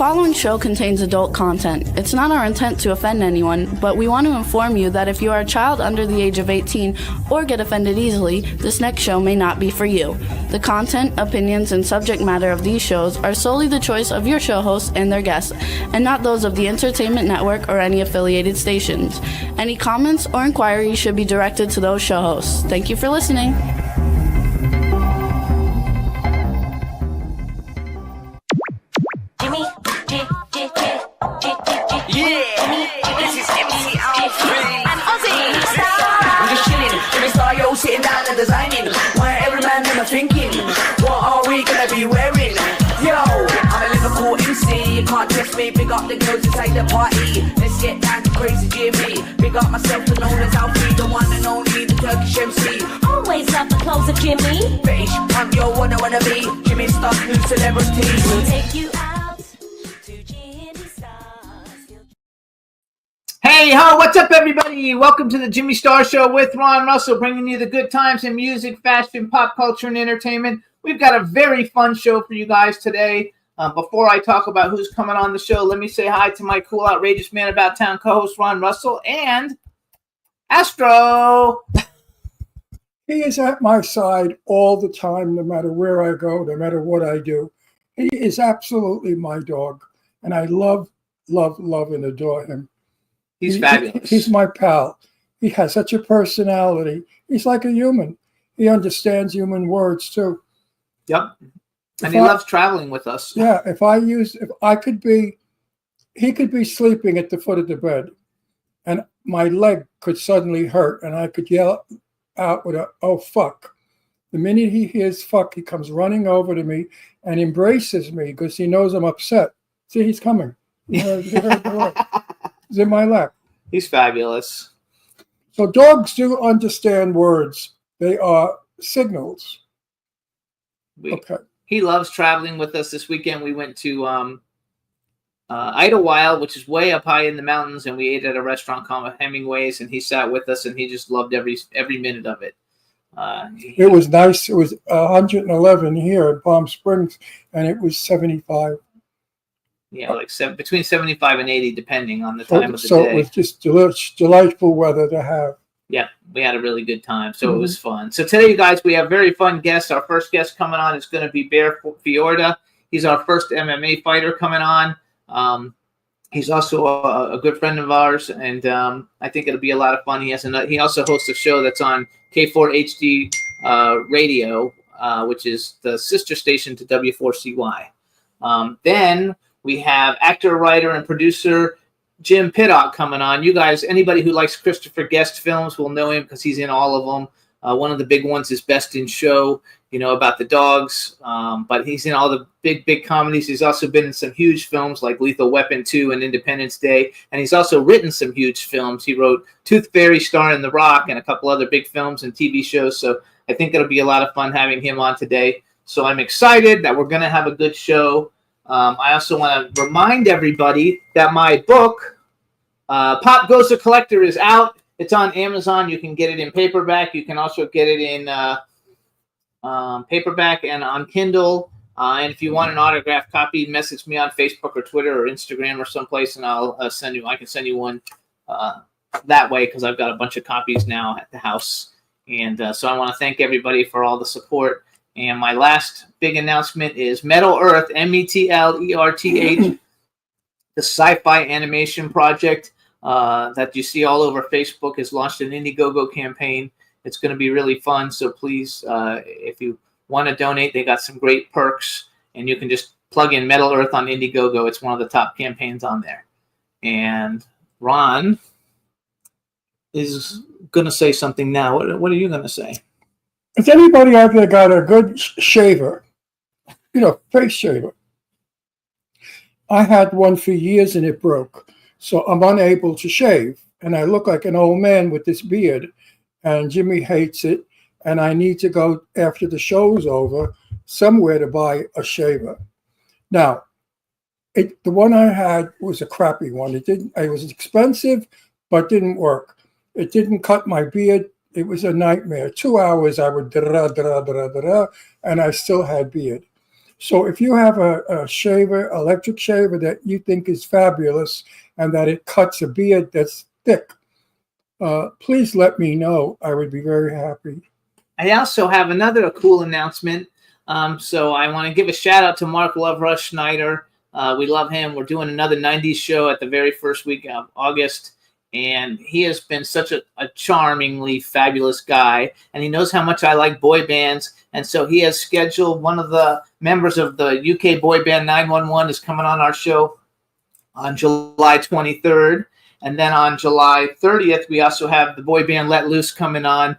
following show contains adult content. It's not our intent to offend anyone, but we want to inform you that if you are a child under the age of 18 or get offended easily, this next show may not be for you. The content, opinions, and subject matter of these shows are solely the choice of your show hosts and their guests, and not those of the Entertainment Network or any affiliated stations. Any comments or inquiries should be directed to those show hosts. Thank you for listening. Sitting down and designing, why every man them are thinking, what are we gonna be wearing? Yo, I'm a Liverpool MC, you can't test me. Big up the girls inside the party, let's get down to crazy Jimmy. Big up myself and known as Alfie, the one and only, the Turkish MC. Always love the clothes of Jimmy. British punk, yo, wanna be Jimmy Star, new celebrity. We'll take you out to Jimmy Stars. Hey ho, what's up everybody? Welcome to the Jimmy Star Show with Ron Russell, bringing you the good times in music, fashion, pop culture, and entertainment. We've got a very fun show for you guys today. Before I talk about who's coming on the show, let me say hi to my cool, outrageous man about town co-host Ron Russell and Astro. He is at my side all the time, no matter where I go, no matter what I do. He is absolutely my dog, and I love, and adore him. He's fabulous. He's my pal. He has such a personality. He's like a human. He understands human words too. Yep. And he loves traveling with us. Yeah. He could be sleeping at the foot of the bed, and my leg could suddenly hurt, and I could yell out with "oh fuck." The minute he hears "fuck," he comes running over to me and embraces me because he knows I'm upset. See, he's coming. He heard the word. He's in my lap. He's fabulous. So dogs do understand words. They are signals. Okay. He loves traveling with us. This weekend we went to Idlewild, which is way up high in the mountains, and we ate at a restaurant called Hemingway's, and he sat with us, and he just loved every minute of it. It was nice. It was 111 here in Palm Springs, and it was 75. Yeah, like between 75 and 80, depending on the time of the day. So it was just delightful weather to have. Yeah, we had a really good time, so it was fun. So today, you guys, we have very fun guests. Our first guest coming on is going to be Bear Fiorda. He's our first MMA fighter coming on. He's also a good friend of ours, and I think it'll be a lot of fun. He also hosts a show that's on K4HD Radio, which is the sister station to W4CY. Then we have actor, writer, and producer Jim Pittock coming on. You guys, anybody who likes Christopher Guest films will know him because he's in all of them. One of the big ones is Best in Show, about the dogs. But he's in all the big comedies. He's also been in some huge films like Lethal Weapon 2 and Independence Day. And he's also written some huge films. He wrote Tooth Fairy, starring The Rock, and a couple other big films and TV shows. So I think it'll be a lot of fun having him on today. So I'm excited that we're going to have a good show. I also want to remind everybody that my book, Pop Goes the Collector, is out. It's on Amazon. You can get it in paperback. You can also get it in paperback and on Kindle. And if you want an autographed copy, message me on Facebook or Twitter or Instagram or someplace, and I'll send you. I can send you one that way because I've got a bunch of copies now at the house. And so I want to thank everybody for all the support. And my last big announcement is Metal Earth, Metlerth, the sci-fi animation project that you see all over Facebook, has launched an Indiegogo campaign. It's going to be really fun. So please, if you want to donate, they got some great perks. And you can just plug in Metal Earth on Indiegogo. It's one of the top campaigns on there. And Ron is going to say something now. What are you going to say? Has anybody out there got a good shaver? Face shaver. I had one for years and it broke. So I'm unable to shave. And I look like an old man with this beard. And Jimmy hates it. And I need to go, after the show's over, somewhere to buy a shaver. Now, the one I had was a crappy one. It was expensive, but didn't work. It didn't cut my beard. It was a nightmare. 2 hours I would and I still had beard. So if you have a shaver, electric shaver that you think is fabulous and that it cuts a beard that's thick, please let me know. I would be very happy. I also have another cool announcement. So I want to give a shout out to Mark Love Rush Schneider. We love him. We're doing another 90s show at the very first week of August. And he has been such a charmingly fabulous guy. And he knows how much I like boy bands. And so he has scheduled one of the members of the UK boy band 911 is coming on our show on July 23rd. And then on July 30th, we also have the boy band Let Loose coming on.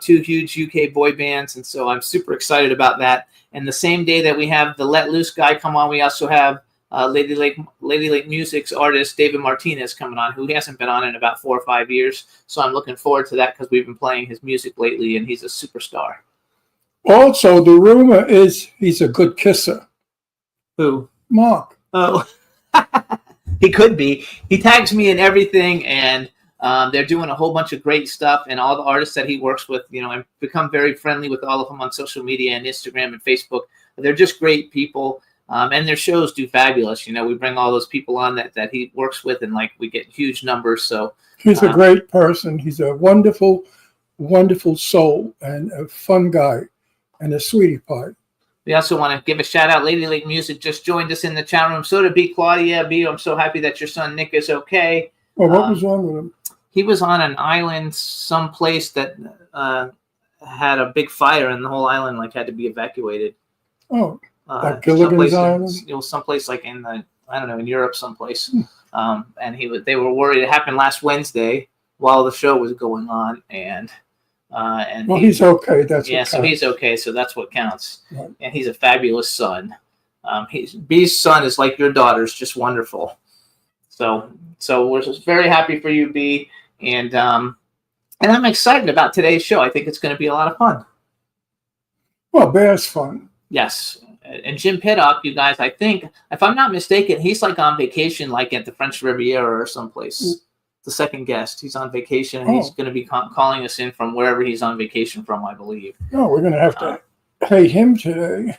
Two huge UK boy bands. And so I'm super excited about that. And the same day that we have the Let Loose guy come on, we also have Lady Lake Music's artist David Martinez coming on, who hasn't been on in about 4 or 5 years. So I'm looking forward to that because we've been playing his music lately, and he's a superstar. Also, the rumor is he's a good kisser. Who? Mark. Oh, he could be. He tags me in everything, and they're doing a whole bunch of great stuff. And all the artists that he works with, I've become very friendly with all of them on social media and Instagram and Facebook. They're just great people. And their shows do fabulous. We bring all those people on that he works with, and we get huge numbers. So he's a great person. He's a wonderful, wonderful soul and a fun guy and a sweetie pie. We also want to give a shout out. Lady Lake Music just joined us in the chat room. So did B. Claudia. B, I'm so happy that your son Nick is okay. Well, what was wrong with him? He was on an island someplace that had a big fire, and the whole island had to be evacuated. Oh. Like Gilligan's Island? Someplace in in Europe someplace. And they were worried. It happened last Wednesday while the show was going on, and he's okay. That's yeah. what So counts. he's okay. So that's what counts. Right. And he's a fabulous son. B's son is like your daughter's, just wonderful. So we're just very happy for you, B, and I'm excited about today's show. I think it's going to be a lot of fun. Well, Bear's fun. Yes. And Jim Piddock, you guys, I think, if I'm not mistaken, he's on vacation, at the French Riviera or someplace. The second guest, he's on vacation, and he's going to be calling us in from wherever he's on vacation from, I believe. No, we're going to have to pay him today.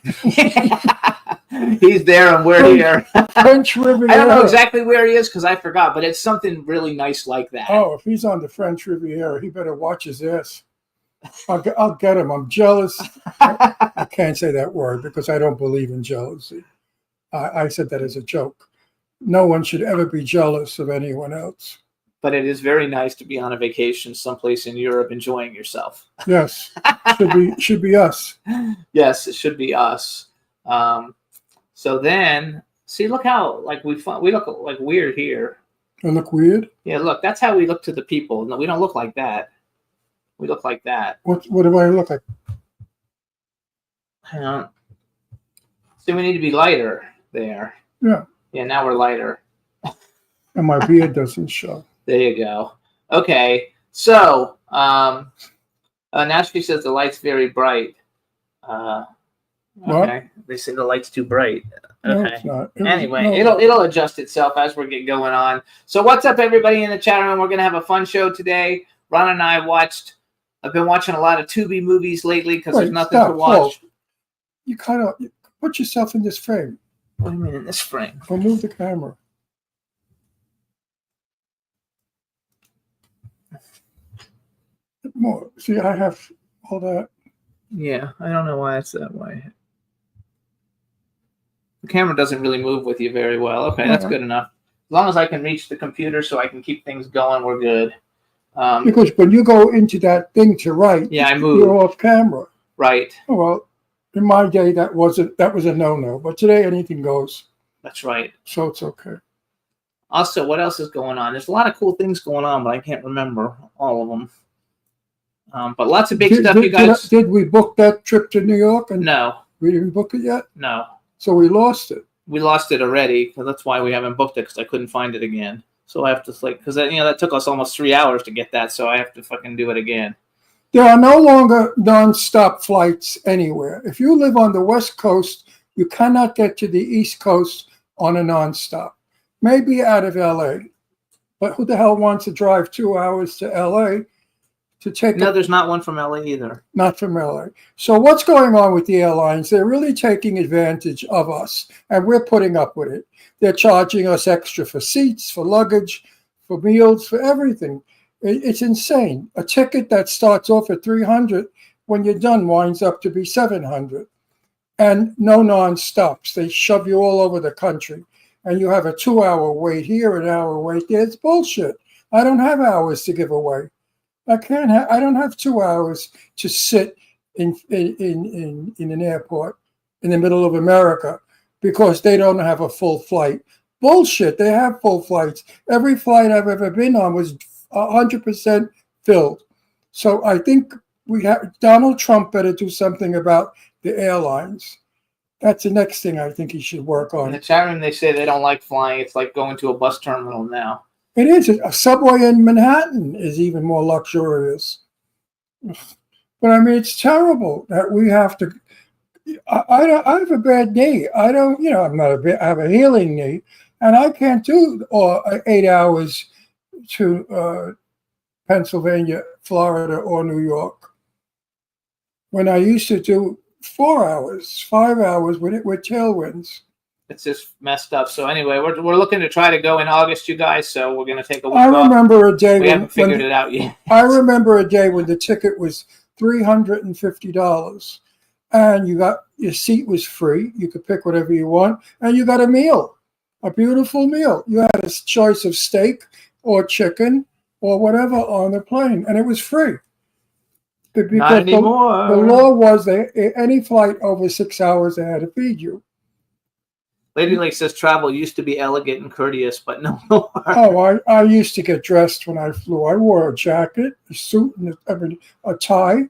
He's there, and we're here. French Riviera. I don't know exactly where he is because I forgot, but it's something really nice like that. Oh, if he's on the French Riviera, he better watch his ass. I'll get him. I'm jealous. I can't say that word because I don't believe in jealousy. I said that as a joke. No one should ever be jealous of anyone else. But it is very nice to be on a vacation someplace in Europe enjoying yourself. Yes. Should be us. Yes, it should be us. So then, see, look how we look weird here. I look weird? Yeah, look, that's how we look to the people. No, we don't look like that. We look like that. What do I look like? Hang on. So we need to be lighter there. Yeah. Yeah, now we're lighter. And my beard doesn't show. There you go. Okay. So, Nashvi says the light's very bright. Okay. They say the light's too bright. No, Okay. it's not. Anyway, No. it'll adjust itself as we're getting going on. So what's up, everybody in the chat room? We're gonna have a fun show today. Ron and I I've been watching a lot of Tubi movies lately because there's Wait, nothing stop. to watch. Whoa. You kind of put yourself in this frame. What do you mean in this frame? Or move the camera. More. See, I have all that. Yeah, I don't know why it's that way. The camera doesn't really move with you very well. Okay, that's good enough. As long as I can reach the computer so I can keep things going, we're good. Because when you go into that thing to write, Yeah, I you're moved. off camera. Right. Oh, well, in my day, that was a no-no. But today, anything goes, That's right. so it's okay. Also, what else is going on? There's a lot of cool things going on, but I can't remember all of them. But lots of big stuff, you guys. Did we book that trip to New York? And No, we didn't book it yet, no. so we lost it. We lost it already, because that's why we haven't booked it, because I couldn't find it again. So I have to, because that took us almost 3 hours to get that, so I have to fucking do it again. There are no longer non-stop flights anywhere. If you live on the West Coast, you cannot get to the East Coast on a non-stop. Maybe out of LA, but who the hell wants to drive 2 hours to LA to take No, there's not one from LA either. not from LA. So what's going on with the airlines? They're really taking advantage of us, and we're putting up with it. They're charging us extra for seats, for luggage, for meals, for everything. It's insane. A ticket that starts off at $300, when you're done, winds up to be $700. And no non-stops. They shove you all over the country. And you have a 2-hour wait here, an hour wait there. It's bullshit. I don't have hours to give away. I don't have 2 hours to sit in an airport in the middle of America because they don't have a full flight. Bullshit. They have full flights. Every flight I've ever been on was 100% filled. So I think Donald Trump better do something about the airlines. That's the next thing I think he should work In on. the chat room, they say they don't like flying. It's like going to a bus terminal now. It is. A subway in Manhattan is even more luxurious. But I mean, it's terrible that we have to. I have a bad knee. I don't, I'm not I have a healing knee, and I can't do 8 hours to Pennsylvania, Florida, or New York. When I used to do 4 hours, 5 hours with tailwinds. It's just messed up. So anyway, we're looking to try to go in August, you guys. So we're going to take a week I off. remember a day We haven't figured it out yet. I remember a day when the ticket was $350, and your seat was free. You could pick whatever you want, and you got a meal, a beautiful meal. You had a choice of steak or chicken or whatever on the plane, and it was free. Because Not anymore. The law was that any flight over 6 hours, they had to feed you. Lady Lake says travel used to be elegant and courteous, but no more. Oh, I used to get dressed when I flew. I wore a jacket, a suit, and a tie.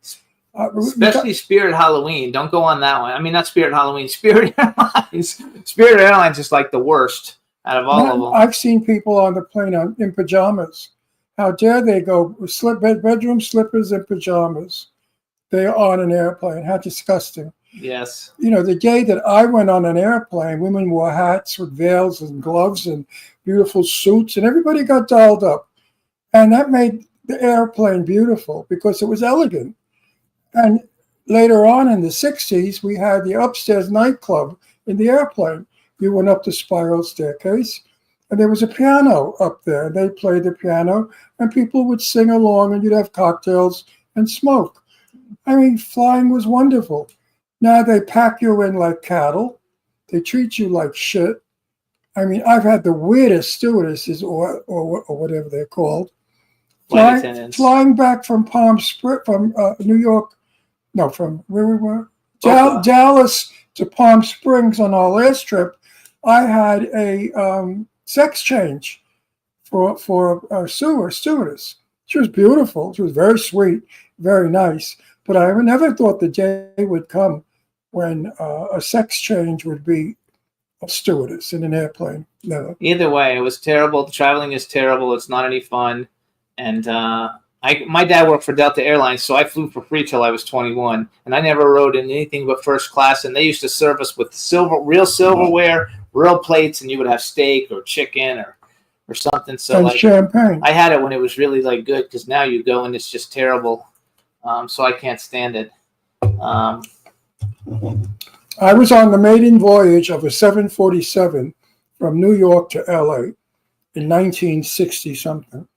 Especially Spirit Halloween. Don't go on that one. I mean, not Spirit Halloween. Spirit Airlines. Spirit Airlines is like the worst out of all of them. I've seen people on the plane in pajamas. How dare they go bedroom slippers and pajamas? They're on an airplane. How disgusting. Yes. The day that I went on an airplane, women wore hats with veils and gloves and beautiful suits, and everybody got dolled up. And that made the airplane beautiful because it was elegant. And later on in the 60s, we had the upstairs nightclub in the airplane. You went up the spiral staircase, and there was a piano up there. And they played the piano, and people would sing along, and you'd have cocktails and smoke. I mean, flying was wonderful. Now they pack you in like cattle. They treat you like shit. I mean, I've had the weirdest stewardesses or whatever they're called. Flying back from New York. No, from where we were? Dallas to Palm Springs on our last trip. I had a sex change for a stewardess. She was beautiful. She was very sweet, very nice. But I never thought the day would come when a sex change would be a stewardess in an airplane. Never. Either way, it was terrible. The traveling is terrible. It's not any fun. And my dad worked for Delta Airlines, so I flew for free till I was 21. And I never rode in anything but first class. And they used to serve us with real silverware, real plates, and you would have steak or chicken or something. So and champagne. I had it when it was really good because now you go and it's just terrible. So I can't stand it. I was on the maiden voyage of a 747 from New York to LA in 1960 something.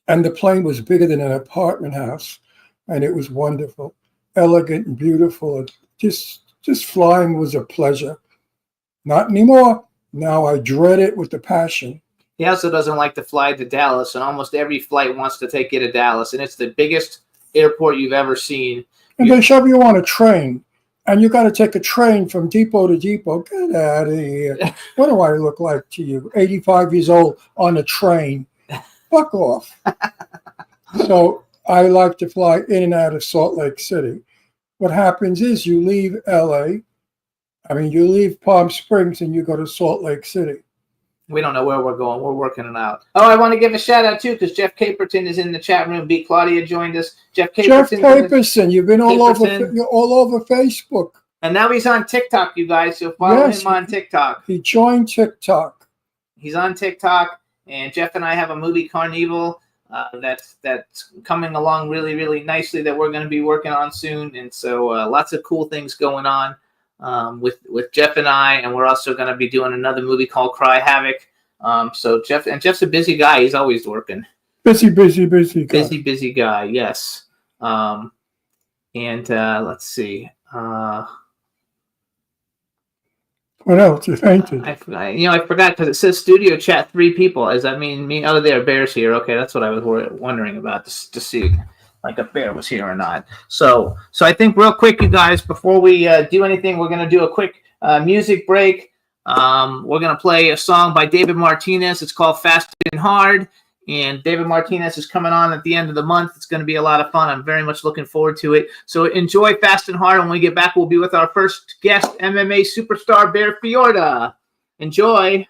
And the plane was bigger than an apartment house. And it was wonderful, elegant and beautiful. And just flying was a pleasure. Not anymore. Now I dread it with a passion. He also doesn't like to fly to Dallas, and almost every flight wants to take you to Dallas. And it's the biggest airport you've ever seen. And they shove you on a train, and you got to take a train from depot to depot. Get out of here. What do I look like to you? 85 years old on a train. Fuck off. So I like to fly in and out of Salt Lake City. What happens is you leave you leave Palm Springs and you go to Salt Lake City. We don't know where we're going. We're working it out. Oh, I want to give a shout out too because Jeff Caperton is in the chat room. B. Claudia joined us. Jeff Caperton, you've been all over Facebook. And now he's on TikTok, you guys. So follow him on TikTok. He joined TikTok. He's on TikTok, and Jeff and I have a movie carnival that's coming along really, really nicely that we're going to be working on soon. And so lots of cool things going on with Jeff and I. And we're also going to be doing another movie called Cry Havoc. So Jeff's a busy guy. He's always working. Busy guy. Busy guy. Yes. Let's see. What else? You fainted. I forgot because it says studio chat 3 people. Does that mean me? Oh, there, Bear's here. Okay, that's what I was wondering about to see, like if Bear was here or not. So I think real quick, you guys, before we do anything, we're gonna do a quick music break. We're gonna play a song by David Martinez. It's called Fast and Hard. And David Martinez is coming on at the end of the month. It's going to be a lot of fun. I'm very much looking forward to it. So enjoy Fast and Hard. When we get back, we'll be with our first guest, MMA superstar Bear Fiorda. Enjoy.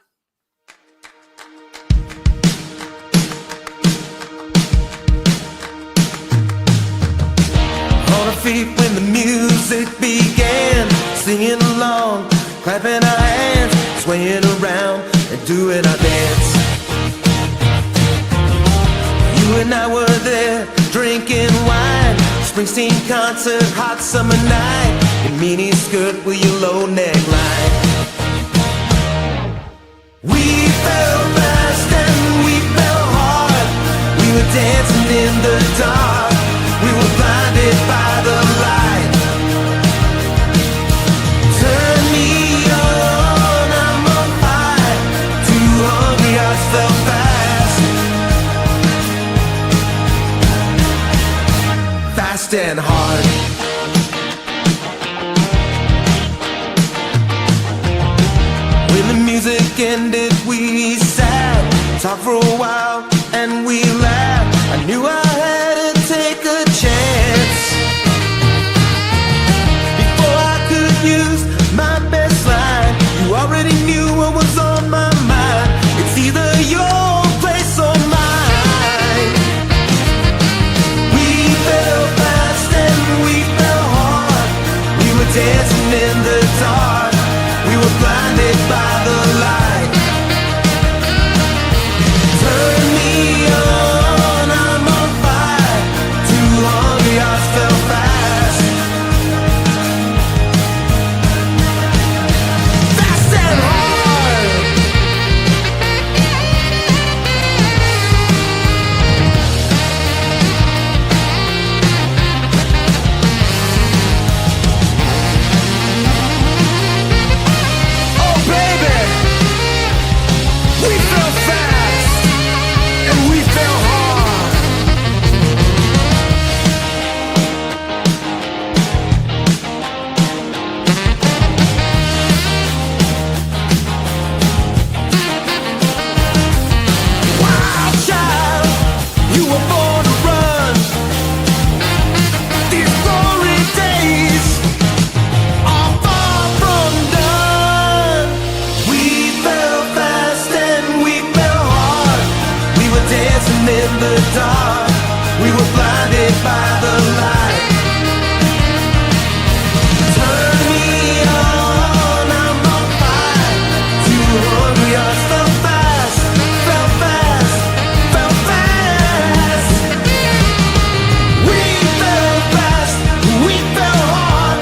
On our feet when the music began, singing along, clapping our hands, swaying around and doing our dance. You and I were there, drinking wine, Springsteen concert, hot summer night, in mini skirt with your low neckline. We fell fast and we fell hard. We were dancing in the dark. We were blinded by the light. Turn me on, I'm on fire. Too hungry, I fell fast. Fast and hard. When the music ended, we sat, talked for a while, and we laughed. I knew I had to take a chance before I could use my best line. You already knew what was on my mind. It's either your place or mine. We fell fast and we fell hard. We were dancing in the dark. We were blinded by the light. Turn me on, I'm on fire. Too hungry, I fell fast. Fast and hard. Oh baby, we fell fast and we fell hard. Wild child, you were born to run. These glory days are far from done. We fell fast and we fell hard. We were dancing in the dark. We were blinded by the light. Turn me on, I'm on fire. Too hungry, I fell fast, fell fast, fell fast. We fell fast, we fell hard.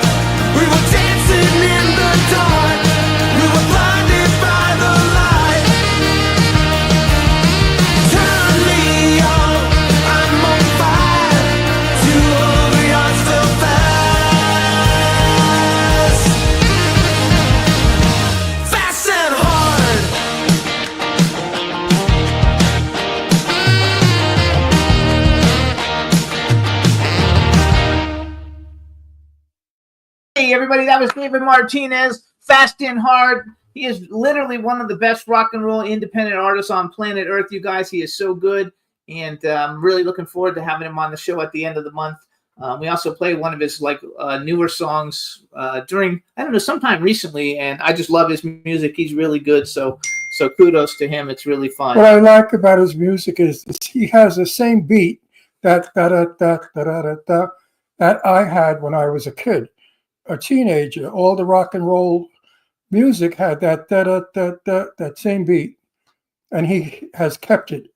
We were dancing in the dark. We were blinded by the light. Turn me on, I'm on fire. Too hungry, I fell fast. Fast and hard. Hey, everybody, that was David Martinez, Fast and Hard. He is literally one of the best rock and roll independent artists on planet Earth, you guys. He is so good, and I'm really looking forward to having him on the show at the end of the month. We also played one of his newer songs during, I don't know, sometime recently, and I just love his music. He's really good, so kudos to him. It's really fun. What I like about his music is he has the same beat that I had when I was a kid, a teenager. All the rock and roll music had that same beat, and he has kept it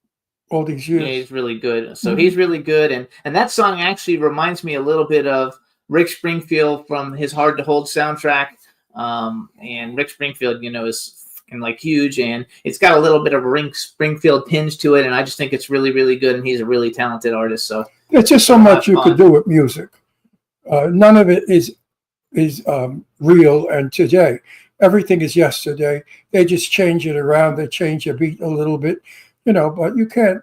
all these Yeah, years. he's really good. So he's really good, and that song actually reminds me a little bit of Rick Springfield from his Hard to Hold soundtrack. And Rick Springfield, is fucking, like, huge, and it's got a little bit of a Rick Springfield tinge to it, and I just think it's really, really good, and he's a really talented artist. So There's just so Have much you fun. could do with music. None of it is real and today. Everything is yesterday. They just change it around. They change a beat a little bit, but you can't.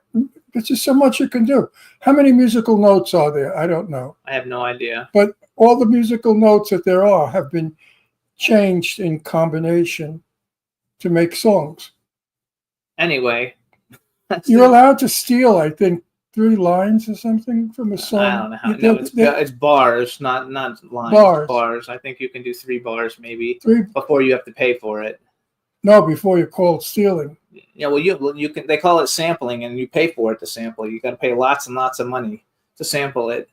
There's just so much you can do. How many musical notes are there? I don't know. I have no idea. But all the musical notes that there are have been changed in combination to make songs. Anyway, that's You're allowed to steal, I think, 3 lines or something from a song. I don't know how. You- No, it's bars, not lines. Bars. Bars. I think you can do 3 bars maybe 3 before you have to pay for it. No, before you call it stealing. Yeah, well, you can. They call it sampling, and you pay for it to sample. You got to pay lots and lots of money to sample it.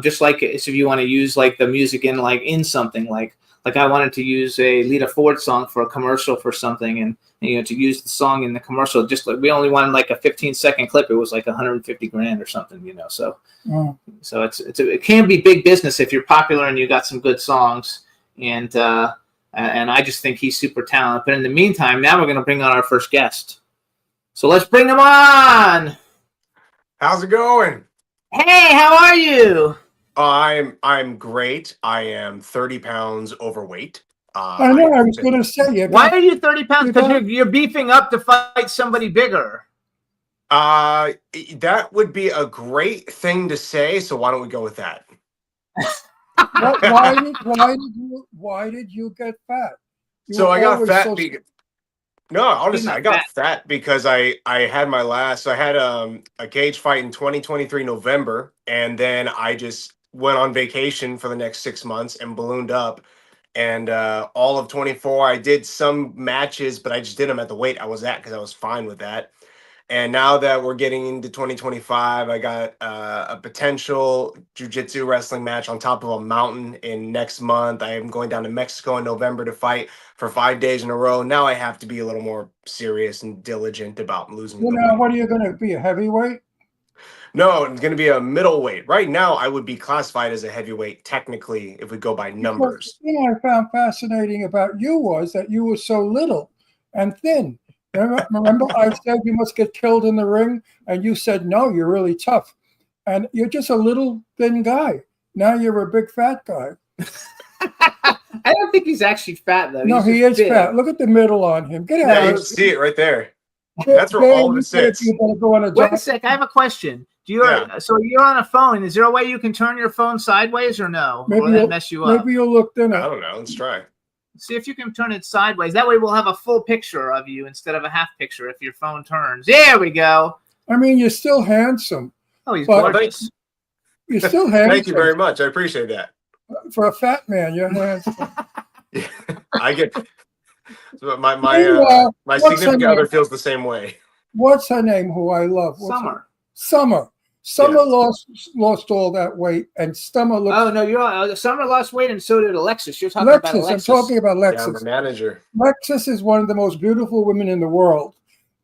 Just like if you want to use like the music in something like I wanted to use a Lita Ford song for a commercial for something, and to use the song in the commercial. Just like we only wanted like a 15-second clip. It was like $150,000 or something. So Oh. so it can be big business if you're popular and you got some good songs. And I just think he's super talented. But in the meantime, now we're going to bring on our first guest. So let's bring him on. How's it going? Hey, how are you? I'm great. I am 30 pounds overweight. I know. I was going to say you. Why are you 30 pounds? You Because got- you're beefing up to fight somebody bigger. That would be a great thing to say. So why don't we go with that? Why did you get fat? You So were I got always fat. so- No, honestly, not I got fat. fat because I had my last. I had a cage fight in 2023 November, and then I just went on vacation for the next 6 months and ballooned up. And all of 24, I did some matches, but I just did them at the weight I was at because I was fine with that. And now that we're getting into 2025, I got a potential jiu-jitsu wrestling match on top of a mountain in next month. I am going down to Mexico in November to fight for 5 days in a row. Now I have to be a little more serious and diligent about losing the weight. what are you going to be, a heavyweight? No, it's going to be a middleweight. Right now, I would be classified as a heavyweight technically if we go by numbers. The thing I found fascinating about you was that you were so little and thin. Remember I said you must get killed in the ring? And you said, no, you're really tough. And you're just a little thin guy. Now you're a big fat guy. I don't think he's actually fat, though. No, He's he just is big. fat. Look at the middle on him. Get Yeah, out you of can see it right there. That's where Man, all of you it said sits. You better go on a Wait a diet. sec. I have a question. So you're on a phone. Is there a way you can turn your phone sideways or no? Or will that mess you up? Maybe you'll look I thinner. don't know. Let's try. See if you can turn it sideways. That way we'll have a full picture of you instead of a half picture if your phone turns. There we go. I mean, you're still handsome. Oh, he's Well, gorgeous. You're still handsome. Thank you very much. I appreciate that. For a fat man, you're handsome. I get so my Meanwhile, my what's significant her other name? feels the same way. What's her name? Who I love? What's her- Summer. Summer. Summer Yeah. lost all that weight, and Summer looks. Oh, no, you're Summer lost weight and so did Alexis. You're talking about Lexus. I'm Alexis. talking about Yeah, I'm Lexus. a manager. Lexus is one of the most beautiful women in the world,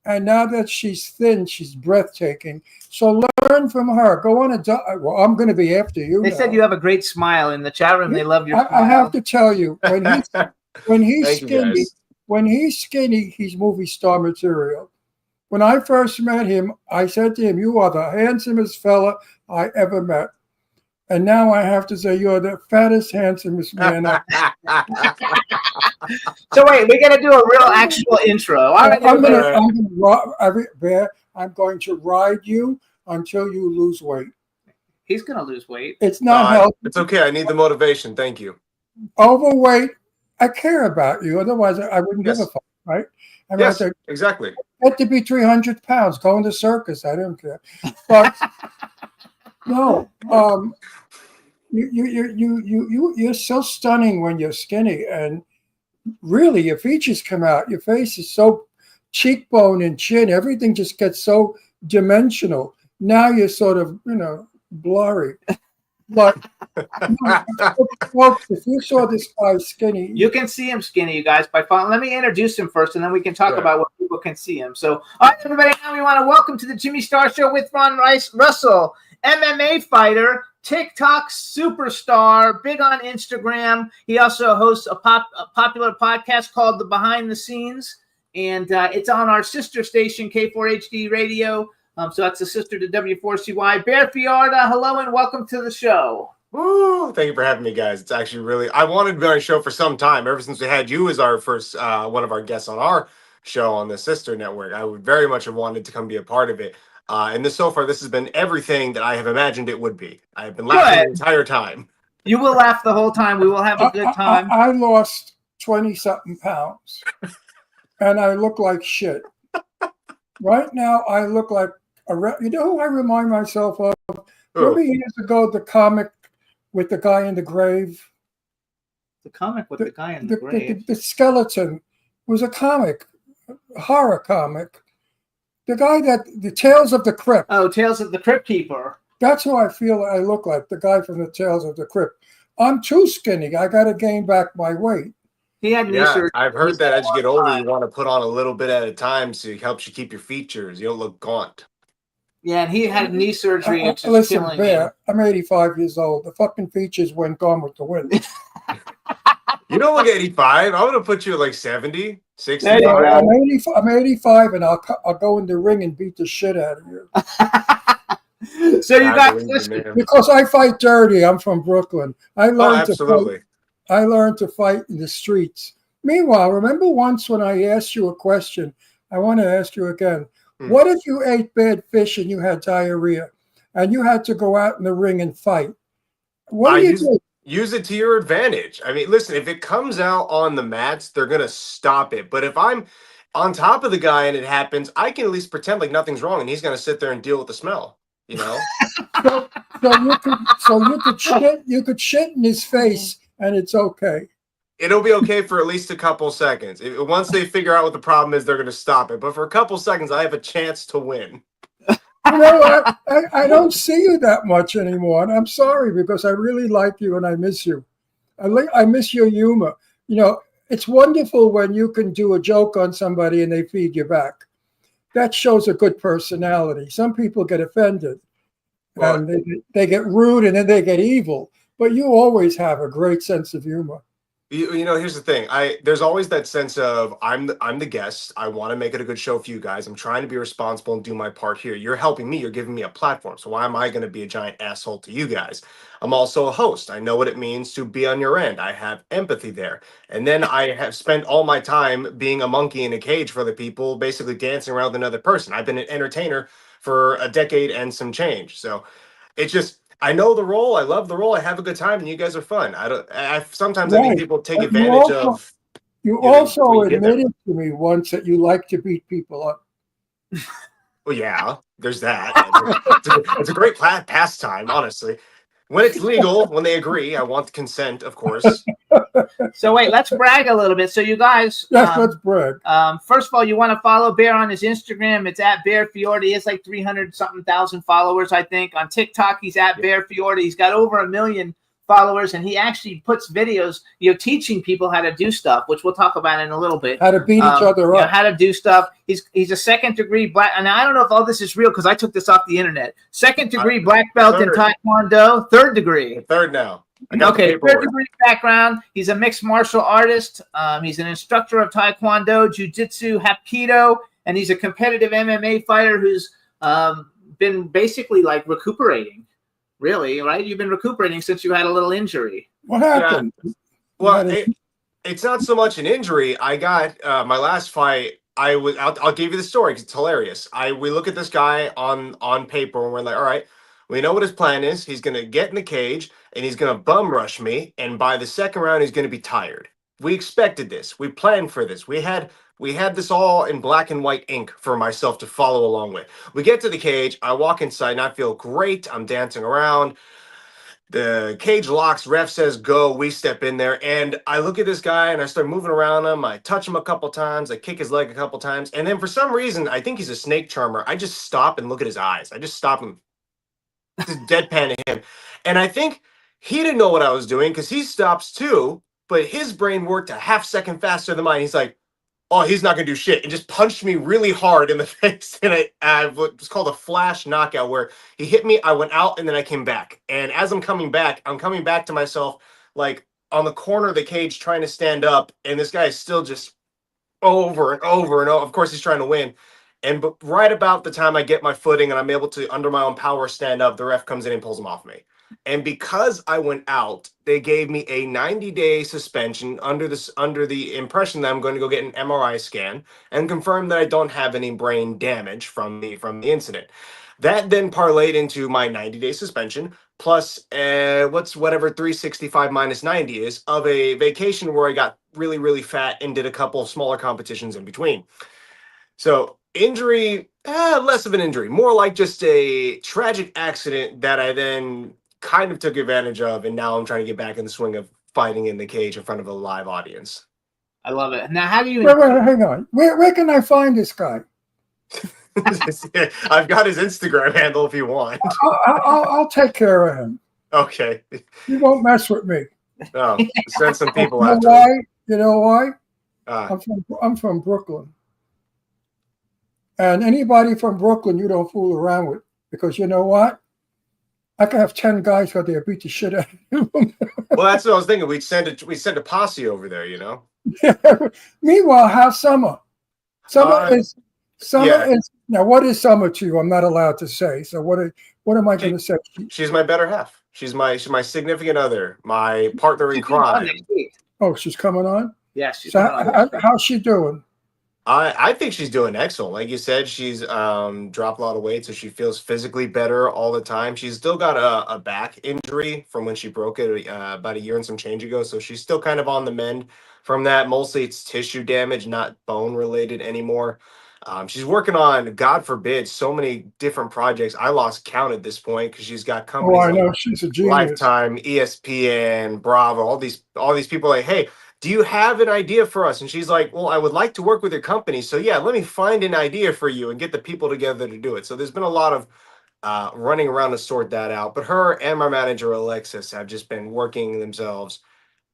and now that she's thin, she's breathtaking. So learn from her. Go on a diet. Well, I'm going to be after you. They now. said you have a great smile in the chat room. They love your I smile. have to tell you, when he's Thank you, skinny, guys. when he's skinny, he's movie star material. When I first met him, I said to him, "You are the handsomest fella I ever met." And now I have to say, you're the fattest, handsomest man. So wait, we got to do a real actual intro. All right, I'm going to ride you until you lose weight. he's going to lose weight. It's not Uh, healthy. it's okay. I need the motivation. Thank you. Overweight, I care about you. Otherwise, I wouldn't give Yes. a fuck, right? I mean, Yes, I said, exactly. get to be 300 pounds, go in the circus. I don't care. But no, you're so stunning when you're skinny, and really your features come out. Your face is so cheekbone and chin, everything just gets so dimensional. Now you're sort of, blurry. But folks, if you saw this guy skinny, You can see him skinny, you guys, by following. Let me introduce him first, and then we can talk Yeah. about what people can see him. So, all right, everybody, now we want to welcome to the Jimmy Star Show with Ron Russell, MMA fighter, TikTok superstar, big on Instagram. He also hosts a popular podcast called The Behind the Scenes, and it's on our sister station, K4HD Radio. So that's the sister to W4CY. Bear Fiorda, hello and welcome to the show. Woo! Thank you for having me, guys. It's actually really, I wanted to be on a show for some time, ever since we had you as our first, one of our guests on our show on the sister network. I would very much have wanted to come be a part of it. And so far, this has been everything that I have imagined it would be. I have been laughing the entire time. You will laugh the whole time. We will have a good time. I lost 20-something pounds, and I look like shit. Right now, I look like you know who I remind myself of? Remember years ago, the comic with the guy in the grave? The comic with the guy in the grave. The skeleton was a comic, a horror comic. The guy the Tales of the Crypt. Oh, Tales of the Crypt Keeper. That's who I feel I look like, the guy from the Tales of the Crypt. I'm too skinny. I got to gain back my weight. He had knee Yeah, surgery. I've heard that as you get older, you want to put on a little bit at a time so it helps you keep your features. You don't look gaunt. Yeah, and he had knee surgery. It's just Listen, killing Bear, I'm 85 years old. The fucking features went gone with the wind. You don't look 85. I'm going to put you at like 70, 60. There you go. I'm 85, and I'll go in the ring and beat the shit out of you. So you guys listen. Because I fight dirty. I'm from Brooklyn. I Oh, learned to fight. absolutely. I learned to fight in the streets. Meanwhile, remember once when I asked you a question? I want to ask you again. What if you ate bad fish and you had diarrhea, and you had to go out in the ring and fight? What do you do? Use it to your advantage. I mean, listen, if it comes out on the mats, they're going to stop it. But if I'm on top of the guy and it happens, I can at least pretend like nothing's wrong, and he's going to sit there and deal with the smell, you know? You could shit in his face, and it's okay. It'll be okay for at least a couple seconds. Once they figure out what the problem is, they're going to stop it. But for a couple seconds, I have a chance to win. You know, I don't see you that much anymore, and I'm sorry because I really like you and I miss you. I miss your humor. You know, it's wonderful when you can do a joke on somebody and they feed you back. That shows a good personality. Some people get offended, and they get rude, and then they get evil. But you always have a great sense of humor. You know, here's the thing. There's always that sense of I'm the guest. I want to make it a good show for you guys. I'm trying to be responsible and do my part here. You're helping me. You're giving me a platform. So why am I going to be a giant asshole to you guys? I'm also a host. I know what it means to be on your end. I have empathy there. And then I have spent all my time being a monkey in a cage for the people, basically dancing around with another person. I've been an entertainer for a decade and some change. So it's just, I know the role. I love the role. I have a good time, and you guys are fun. Sometimes I think people take But advantage of. You know, also when you get there. admitted to me once that you like to beat people up. Well, yeah, there's that. It's a great pastime, honestly. When it's legal, when they agree, I want consent, of course. So wait, let's brag a little bit. So you guys, Yes, let's brag. first of all, you want to follow Bear on his Instagram. It's at Bear Fiorda. He has like 300-something thousand followers, I think. On TikTok, he's at Bear Fiorda. He's got over 1 million followers, and he actually puts videos, teaching people how to do stuff, which we'll talk about in a little bit. How to beat each other up. How to do stuff. He's a second-degree black, and I don't know if all this is real because I took this off the internet. Second-degree black belt in Taekwondo, third degree. Third now. I got the Okay, paperwork. third-degree background. He's a mixed martial artist. He's an instructor of Taekwondo, Jiu-Jitsu, Hapkido, and he's a competitive MMA fighter who's been basically like recuperating. Really, right? You've been recuperating since you had a little injury. What happened? Well, it's not so much an injury. I got my last fight. I'll give you the story 'cause it's hilarious. We look at this guy on paper and we're like, all right, we know what his plan is. He's gonna get in the cage and he's gonna bum rush me. And by the second round, he's gonna be tired. We expected this. We planned for this. We had this all in black and white ink for myself to follow along with. We get to the cage. I walk inside and I feel great. I'm dancing around. The cage locks, ref says go, we step in there, and I look at this guy and I start moving around him. I touch him a couple times, I kick his leg a couple times, and then for some reason, I think he's a snake charmer. I just stop and look at his eyes. I just stop him. just deadpan at him. And I think he didn't know what I was doing because he stops too, but his brain worked a half second faster than mine. He's like, oh, he's not gonna do shit, and just punched me really hard in the face. And it was called a flash knockout, where he hit me, I went out, and then I came back. And as I'm coming back to myself, like on the corner of the cage, trying to stand up, and this guy is still just over and over and over. Of course, he's trying to win. And but right about the time I get my footing and I'm able to, under my own power, stand up, the ref comes in and pulls him off me. And because I went out, they gave me a 90-day suspension under the impression that I'm going to go get an MRI scan and confirm that I don't have any brain damage from the incident. That then parlayed into my 90-day suspension plus whatever 365 minus 90 is of a vacation where I got really, really fat and did a couple of smaller competitions in between. So injury, less of an injury, more like just a tragic accident that I then kind of took advantage of, and now I'm trying to get back in the swing of fighting in the cage in front of a live audience. I love it. Now, how do you? Wait, hang on. Where can I find this guy? I've got his Instagram handle if you want. I'll take care of him. Okay. You won't mess with me. Oh, send some people You know after why? me. You know why? Uh, I'm from Brooklyn. And anybody from Brooklyn, you don't fool around with, because you know what? I could have 10 guys out there beat the shit out of him. well, that's what I was thinking. We'd send a posse over there, you know? Meanwhile, how's Summer? Summer is yeah. now. What is Summer to you? I'm not allowed to say. So what am I going to say? She's my better half. She's my significant other, my partner in crime. Oh, she's coming on. Yes. She's So coming on. how's she doing? I think she's doing excellent. Like you said, she's dropped a lot of weight, so she feels physically better all the time. She's still got a back injury from when she broke it about a year and some change ago, so she's still kind of on the mend from that. Mostly it's tissue damage, not bone related anymore. She's working on, God forbid, so many different projects. I lost count at this point because she's got companies Oh, I know like she's a genius. Lifetime, ESPN, Bravo, all these people like, hey, do you have an idea for us? And she's like, well, I would like to work with your company. So yeah, let me find an idea for you and get the people together to do it. So there's been a lot of running around to sort that out. But her and my manager, Alexis, have just been working themselves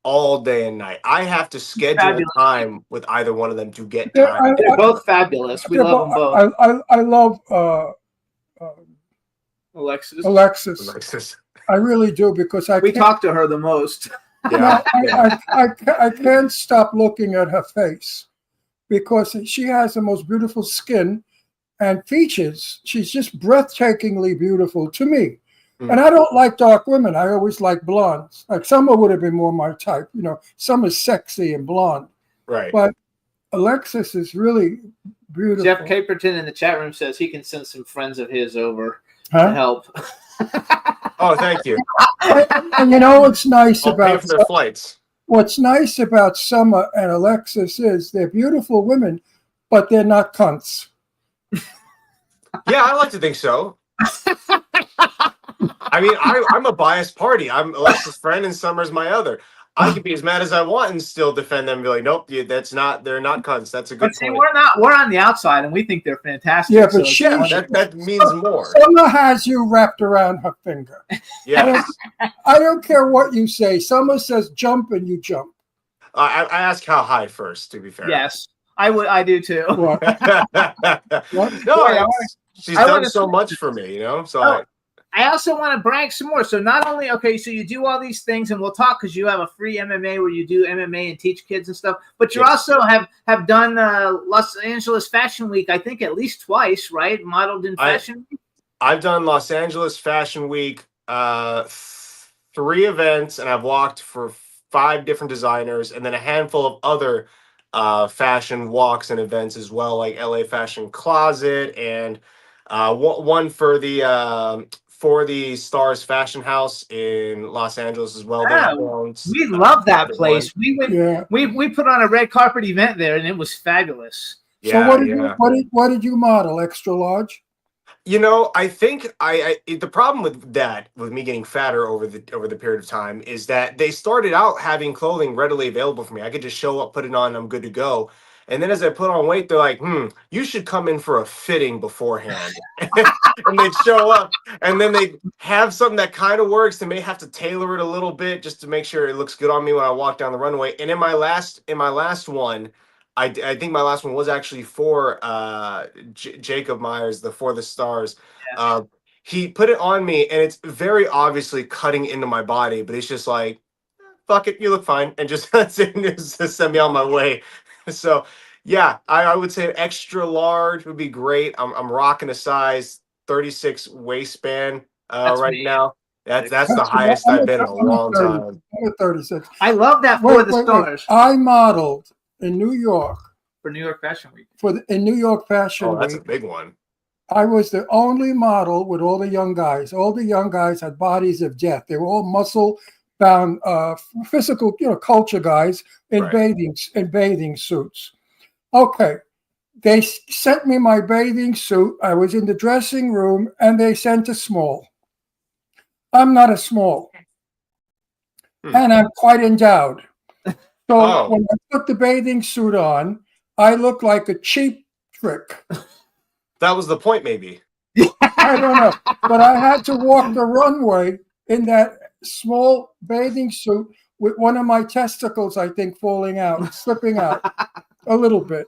all day and night. I have to schedule Fabulous. time with either one of them to get Yeah, time. They're both fabulous. We love them both. I love Alexis. Alexis. I really do, because We talk to her the most. Yeah. I can't stop looking at her face, because she has the most beautiful skin and features. She's just breathtakingly beautiful to me. Mm. And I don't like dark women. I always like blondes. Like Summer would have been more my type. You know, Summer's sexy and blonde. Right. But Alexis is really beautiful. Jeff Caperton in the chat room says he can send some friends of his over to Huh? help. Oh, thank you. And you know what's nice I'll pay about for their flights. what's nice about Summer and Alexis is they're beautiful women, but they're not cunts. Yeah, I like to think so. I mean, I'm a biased party. I'm Alexis' friend and Summer's my other. I could be as mad as I want and still defend them and be like, nope, they're not cunts. That's a good But see, point. we're on the outside and we think they're fantastic. Yeah, but That means more. Summer has you wrapped around her finger. Yes. I don't care what you say. Summer says jump and you jump. I asked how high first, to be fair. Yes, I do too. What? What? No, Yeah, she's I done wanna- so much for me, you know? So Oh. I also want to brag some more. So not only, okay, so you do all these things, and we'll talk because you have a free MMA where you do MMA and teach kids and stuff, but you Yes. also have done Los Angeles Fashion Week, I think at least twice, right? Modeled in Fashion Week? I've done Los Angeles Fashion Week, 3 events, and I've walked for 5 different designers, and then a handful of other fashion walks and events as well, like LA Fashion Closet, and one for the Stars Fashion House in Los Angeles as well. Yeah, Those we love that place. We went. Yeah. We put on a red carpet event there, and it was fabulous. So what did you model? Extra large? You know, I think the problem with me getting fatter over the period of time is that they started out having clothing readily available for me. I could just show up, put it on, I'm good to go. And then as I put on weight, they're like, you should come in for a fitting beforehand. And they show up and then they have something that kind of works. They may have to tailor it a little bit just to make sure it looks good on me when I walk down the runway. And in my last one, I think my last one was actually for Jacob Myers, the For the Stars. Yeah. He put it on me and it's very obviously cutting into my body, but he's just like, fuck it, you look fine, and just send me on my way. So yeah, I would say an extra large would be great. I'm rocking a size 36 waistband right me. now. That's the That's- highest I'm I've a- been in a I'm a long 30 time. I'm a 36. I love that Wait, For the wait, wait. Stars I modeled in New York for New York Fashion Week. in New York Fashion Oh, that's a Week. big one. I was the only model with all the young guys. All the young guys had bodies of death. They were all muscle-bound, physical, culture guys in Right. bathing suits. Okay, they sent me my bathing suit. I was in the dressing room, and they sent a small. I'm not a small, and I'm quite endowed. So Oh. when I put the bathing suit on, I look like a cheap trick. That was the point, maybe. I don't know, but I had to walk the runway in that small bathing suit with one of my testicles, I think, falling out, slipping out a little bit.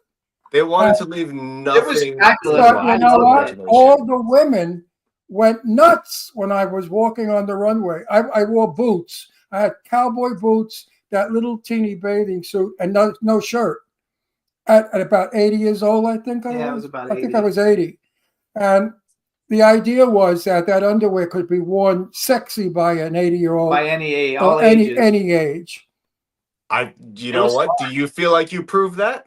They wanted to leave nothing. spectacular. to But the you I know love what? imagination. All the women went nuts when I was walking on the runway. I wore boots. I had cowboy boots, that little teeny bathing suit, and no shirt. At about 80 years old, I think I was. Yeah, I was about I think 80. I was 80. And the idea was that underwear could be worn sexy by an 80-year-old By any age, or all any ages. age. You know what? Do you feel like you proved that?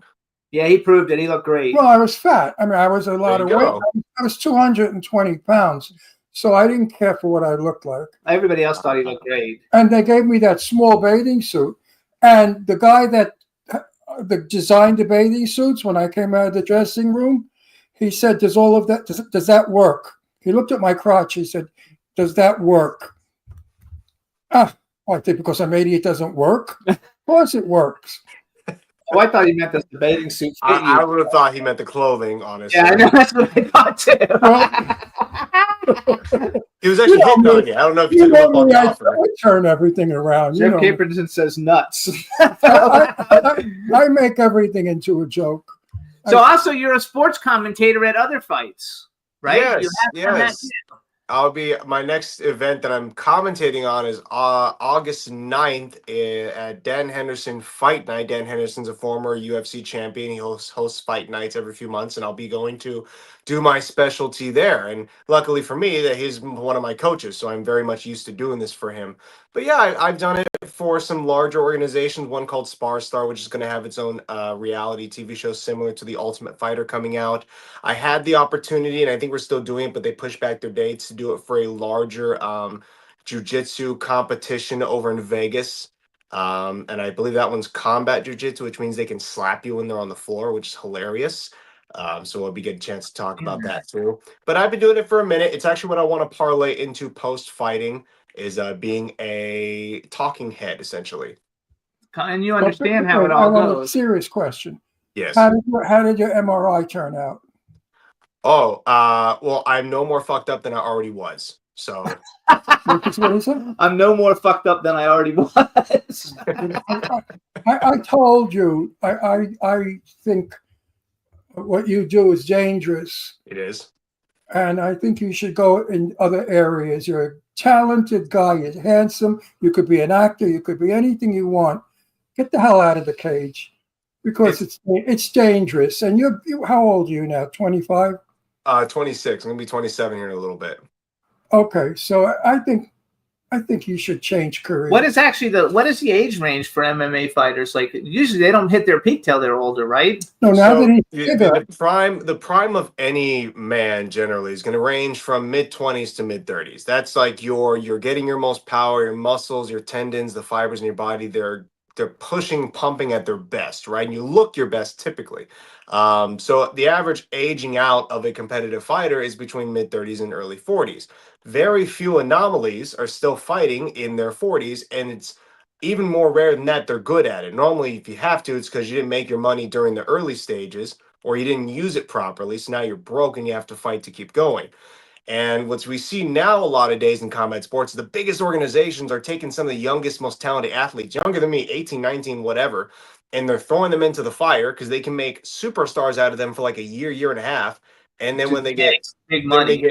Yeah, he proved it. He looked great. Well, I was fat. I mean, I was a lot of There you weight. go. I was 220 pounds. So I didn't care for what I looked like. Everybody else thought he looked great. And they gave me that small bathing suit. And the guy that designed the bathing suits, when I came out of the dressing room, he said, does that work? He looked at my crotch. He said, does that work? I think because I'm 80, it doesn't work. Of course it works. Oh, I thought he meant the bathing suit. Fit I you. would have thought he meant the clothing, honestly. Yeah, I know. That's what I thought too. He was actually hitting on you. I don't know if you You took him know up on me, the I offer. turn everything around. Jeff You know, Caperton says nuts. I make everything into a joke. So also, you're a sports commentator at other fights, right? Yes, You have done that yes. too. My next event that I'm commentating on is August 9th at Dan Henderson Fight Night. Dan Henderson's a former UFC champion. He hosts fight nights every few months, and I'll be going to do my specialty there. And luckily for me, that he's one of my coaches, so I'm very much used to doing this for him. But yeah, I've done it for some larger organizations, one called Sparstar, which is going to have its own reality TV show similar to The Ultimate Fighter coming out. I had the opportunity, and I think we're still doing it, but they pushed back their dates to do it for a larger jiu-jitsu competition over in Vegas. And I believe that one's combat jiu-jitsu, which means they can slap you when they're on the floor, which is hilarious. So it'll be a good chance to talk about that too. But I've been doing it for a minute. It's actually what I want to parlay into post-fighting is being a talking head, essentially. And you understand how it I all want a goes. serious question. Yes. How did your MRI turn out? Oh, well, I'm no more fucked up than I already was. So What is it? I'm no more fucked up than I already was. I told you, I think what you do is dangerous, it is. and I think you should go in other areas. You're a talented guy. You're handsome. You could be an actor. You could be anything you want. Get the hell out of the cage, because it's dangerous. And how old are you now? 25? 26. I'm gonna be 27 here in a little bit. Okay, so I think you should change career. What is the age range for MMA fighters? Like usually they don't hit their peak till they're older, right? No, now that he's bigger, The prime of any man generally is going to range from mid-20s to mid-30s. That's like you're getting your most power, your muscles, your tendons, the fibers in your body. They're pushing, pumping at their best, right? And you look your best typically. So the average aging out of a competitive fighter is between mid-30s and early 40s. Very few anomalies are still fighting in their 40s, and it's even more rare than that, they're good at it. Normally, if you have to, it's because you didn't make your money during the early stages or you didn't use it properly. So now you're broke and you have to fight to keep going. And what we see now a lot of days in combat sports, the biggest organizations are taking some of the youngest, most talented athletes, younger than me, 18, 19, whatever, and they're throwing them into the fire because they can make superstars out of them for like a year, year and a half. And then when they get big then they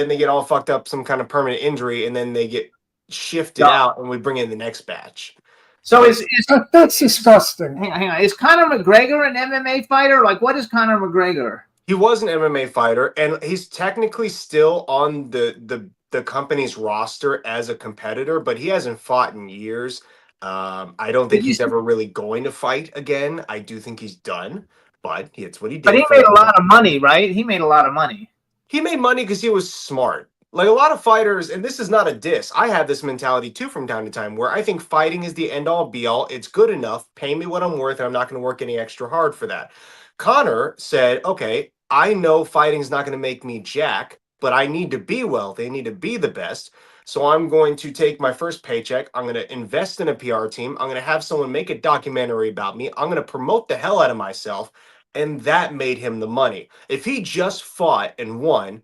money. get all fucked up, some kind of permanent injury, and then they get shifted Yeah. out, and we bring in the next batch. So is That's disgusting. hang on, is Conor McGregor an MMA fighter? Like, what is Conor McGregor? He was an MMA fighter, and he's technically still on the company's roster as a competitor, but he hasn't fought in years. I don't think he's ever really going to fight again. I do think he's done, but it's what he did. But he made a lot of money, right? He made a lot of money. He made money because he was smart. Like a lot of fighters, and this is not a diss. I have this mentality too from time to time where I think fighting is the end all be all. It's good enough. Pay me what I'm worth, and I'm not going to work any extra hard for that. Conor said, okay, I know fighting's not going to make me jack, but I need to be wealthy. I need to be the best. So I'm going to take my first paycheck. I'm going to invest in a PR team. I'm going to have someone make a documentary about me. I'm going to promote the hell out of myself. And that made him the money. If he just fought and won,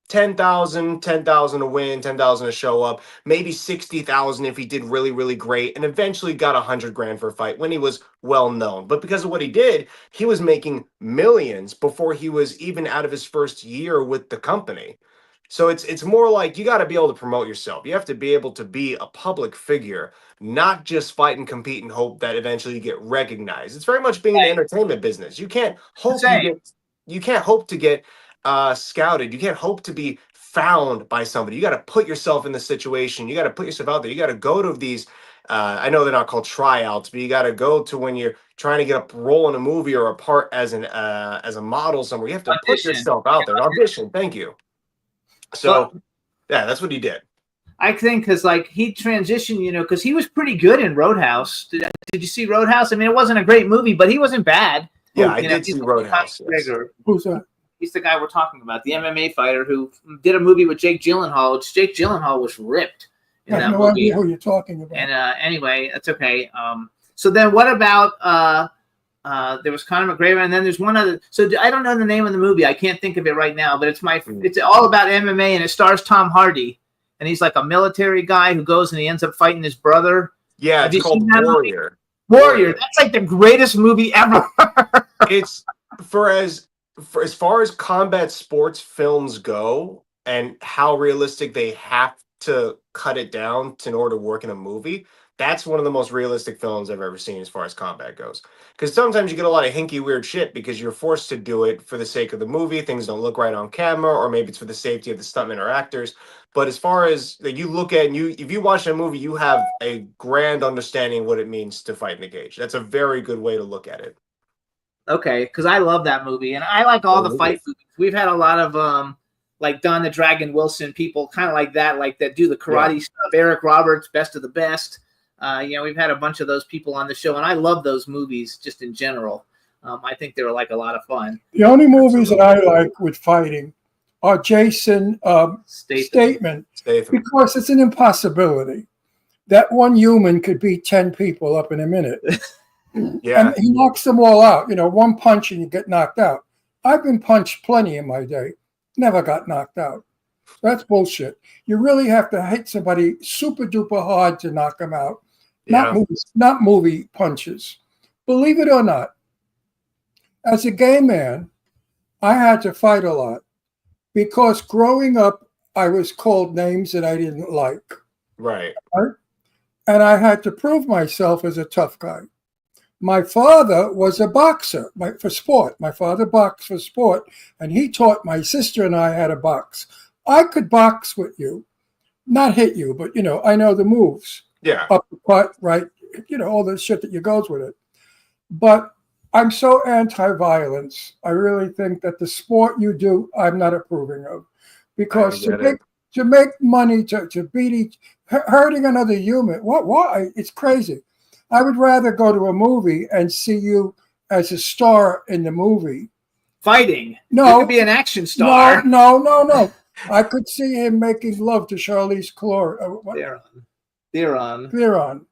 10,000 to win, 10,000 to show up, maybe 60,000 if he did really, really great, and eventually got 100 grand for a fight when he was well known. But because of what he did, he was making millions before he was even out of his first year with the company. So it's more like you got to be able to promote yourself. You have to be able to be a public figure, not just fight and compete and hope that eventually you get recognized. It's very much being in the entertainment business. You can't hope you can't hope to get scouted. You can't hope to be found by somebody. You got to put yourself in the situation. You got to put yourself out there. You got to go to these. I know they're not called tryouts, but you got to go to when you're trying to get a role in a movie or a part as a model somewhere. You have to Audition. put yourself out there. Audition. Thank you. So, yeah, that's what he did. I think because like he transitioned, because he was pretty good in Roadhouse. Did you see Roadhouse? I mean, it wasn't a great movie, but he wasn't bad. Yeah, I did see Roadhouse. Yes. Who's that? He's the guy we're talking about, the MMA fighter who did a movie with Jake Gyllenhaal. Which Jake Gyllenhaal was ripped in I have that no movie. idea who you're talking about. And anyway, that's okay. So then what about there was Conor McGregor, and then there's one other. So I don't know the name of the movie. I can't think of it right now, but it's all about MMA, and it stars Tom Hardy, and he's like a military guy who goes and he ends up fighting his brother. Yeah, Have you it's called seen that movie? Warrior. Warrior. That's like the greatest movie ever. It's for as far as combat sports films go and how realistic they have to cut it down in order to work in a movie. That's one of the most realistic films I've ever seen as far as combat goes. Because sometimes you get a lot of hinky, weird shit because you're forced to do it for the sake of the movie. Things don't look right on camera, or maybe it's for the safety of the stuntmen or actors. But as far as that, you look at and if you watch that movie, you have a grand understanding of what it means to fight in the cage. That's a very good way to look at it. Okay, because I love that movie, and I like all the fight movies. We've had a lot of like Don the Dragon Wilson people, kind of like that do the karate stuff. Eric Roberts, Best of the Best. We've had a bunch of those people on the show, and I love those movies just in general. I think they're like a lot of fun. The only movies that I like with fighting are Jason Statham, because it's an impossibility. That one human could beat 10 people up in a minute. Yeah. And he knocks them all out. One punch and you get knocked out. I've been punched plenty in my day. Never got knocked out. That's bullshit. You really have to hit somebody super duper hard to knock them out. Not movie punches. Believe it or not, as a gay man, I had to fight a lot because growing up, I was called names that I didn't like. Right. And I had to prove myself as a tough guy. My father was a boxer for sport. My father boxed for sport, and he taught my sister and I how to box. I could box with you, not hit you, but, I know the moves. Yeah. Uppercut, right, all the shit that goes with it. But I'm so anti-violence. I really think that the sport you do, I'm not approving of. Because to make money, to beat hurting another human, why? It's crazy. I would rather go to a movie and see you as a star in the movie. Fighting. No. You could be an action star. No. I could see him making love to Charlize Theron. Theron.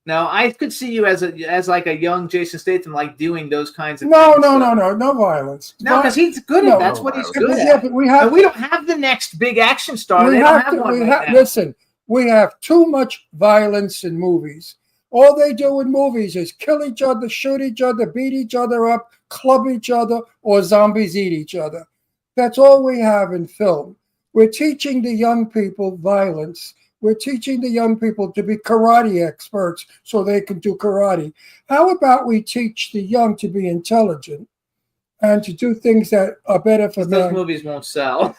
No, I could see you as like a young Jason Statham, like doing those kinds of No, things. no violence. No, because he's good No. at that's what he's good Yeah, at. but we have And we don't have the next big action star. They don't have one right now. listen. We have too much violence in movies. All they do in movies is kill each other, shoot each other, beat each other up, club each other, or zombies eat each other. That's all we have in film. We're teaching the young people violence. We're teaching the young people to be karate experts so they can do karate. How about we teach the young to be intelligent and to do things that are better for Those them? movies won't sell.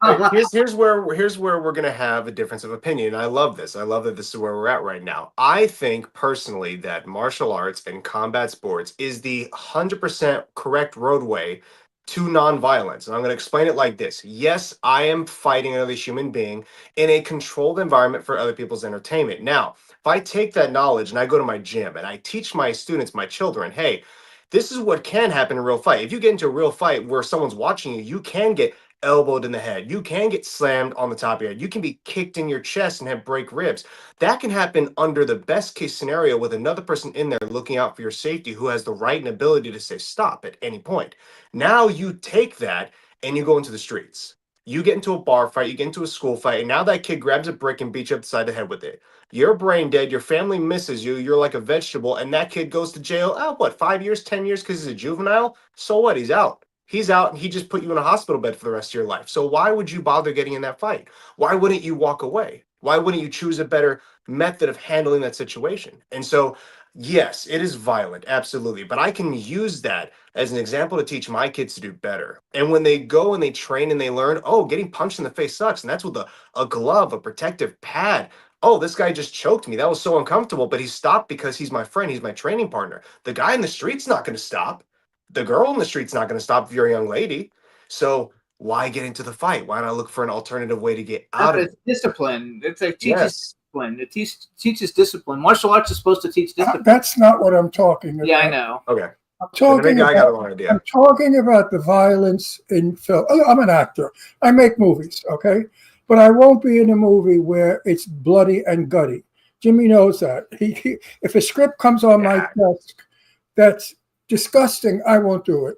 Okay. Here's where we're gonna have a difference of opinion. I love this. I love that this is where we're at right now. I think personally that martial arts and combat sports is the 100% correct roadway to nonviolence. And I'm going to explain it like this. Yes, I am fighting another human being in a controlled environment for other people's entertainment. Now, if I take that knowledge and I go to my gym and I teach my students, my children, hey, this is what can happen in a real fight. If you get into a real fight where someone's watching you, you can get elbowed in the head. You can get slammed on the top of your head. You can be kicked in your chest and have break ribs. That can happen under the best case scenario with another person in there looking out for your safety who has the right and ability to say stop at any point. Now you take that and you go into the streets. You get into a bar fight, you get into a school fight, and now that kid grabs a brick and beats you upside the head with it. You're brain dead, your family misses you, you're like a vegetable, and that kid goes to jail, 5 years, 10 years because he's a juvenile? So what? He's out. He's out and he just put you in a hospital bed for the rest of your life. So why would you bother getting in that fight? Why wouldn't you walk away? Why wouldn't you choose a better method of handling that situation? And so, yes, it is violent, absolutely. But I can use that as an example to teach my kids to do better. And when they go and they train and they learn, oh, getting punched in the face sucks. And that's with a glove, a protective pad. Oh, this guy just choked me. That was so uncomfortable. But he stopped because he's my friend. He's my training partner. The guy in the street's not going to stop. The girl in the street's not going to stop if you're a young lady. So why get into the fight? Why not look for an alternative way to get out of it? Discipline. It's like teaches Yes. discipline. It teaches discipline. Martial arts is supposed to teach discipline. That's not what I'm talking about. Yeah, I know. Okay. I'm So the talking big guy got the about, wrong idea. I'm talking about the violence in film. I'm an actor. I make movies, okay? But I won't be in a movie where it's bloody and gutty. Jimmy knows that. If a script comes on my desk that's disgusting, I won't do it.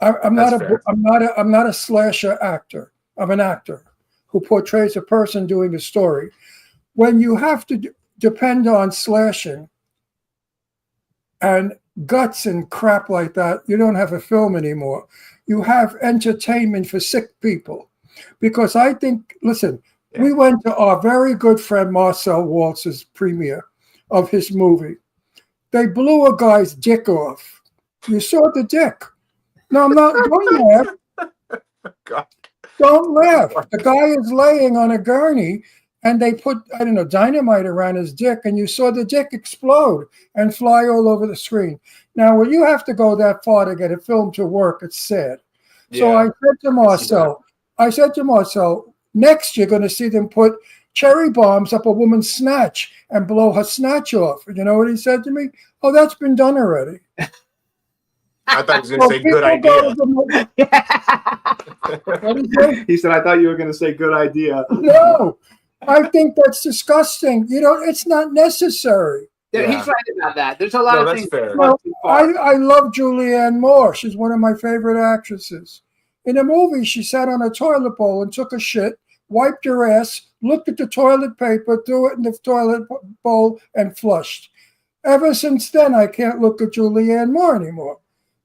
I'm That's fair. not a slasher actor. I'm an actor who portrays a person doing a story. When you have to depend on slashing and guts and crap like that, you don't have a film anymore. You have entertainment for sick people. Because I think, listen, we went to our very good friend Marcel Waltz's premiere of his movie. They blew a guy's dick off. You saw the dick. No, I'm not. Don't laugh. God. Don't laugh. The guy is laying on a gurney, and they put, I don't know, dynamite around his dick, and you saw the dick explode and fly all over the screen. Now, when you have to go that far to get a film to work, it's sad. So I said to Marcel, next you're going to see them put cherry bombs up a woman's snatch and blow her snatch off. You know what he said to me? Oh, that's been done already. I thought he was going to say good idea. He said, I thought you were going to say good idea. No, I think that's disgusting. You know, it's not necessary. Yeah, Yeah. he's right about that. There's a lot No, of that's things. fair. that go too far. I love Julianne Moore. She's one of my favorite actresses. In a movie, she sat on a toilet bowl and took a shit, wiped her ass, looked at the toilet paper, threw it in the toilet bowl, and flushed. Ever since then, I can't look at Julianne Moore anymore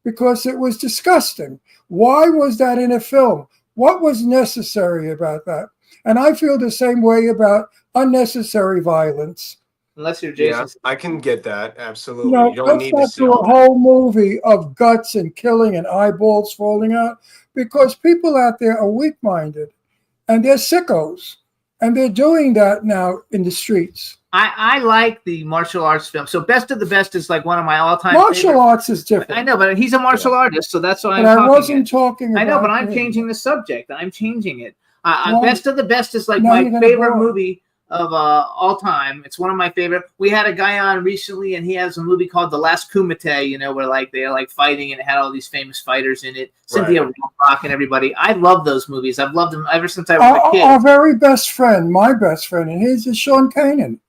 because it was disgusting. Why was that in a film? What was necessary about that? And I feel the same way about unnecessary violence. Unless you're Yeah, Jason. I can get that. Absolutely. You know, You don't let's need to not see do all a that. whole movie of guts and killing and eyeballs falling out because people out there are weak-minded and they're sickos. And they're doing that now in the streets. I like the martial arts film. So Best of the Best is like one of my all-time Martial favorite. arts is different. I know, but he's a martial artist, so that's why I'm But I talking wasn't it. talking about I know, but I'm him. changing the subject. I'm changing it. Well, Best of the Best is like now my you're gonna favorite bore. movie of all time. It's one of my favorite. We had a guy on recently, and he has a movie called The Last Kumite. You know, where like they're like fighting, and it had all these famous fighters in it. Cynthia Rothrock and everybody. I love those movies. I've loved them ever since I was a kid. Our very best friend, my best friend, and his is Sean Kanan.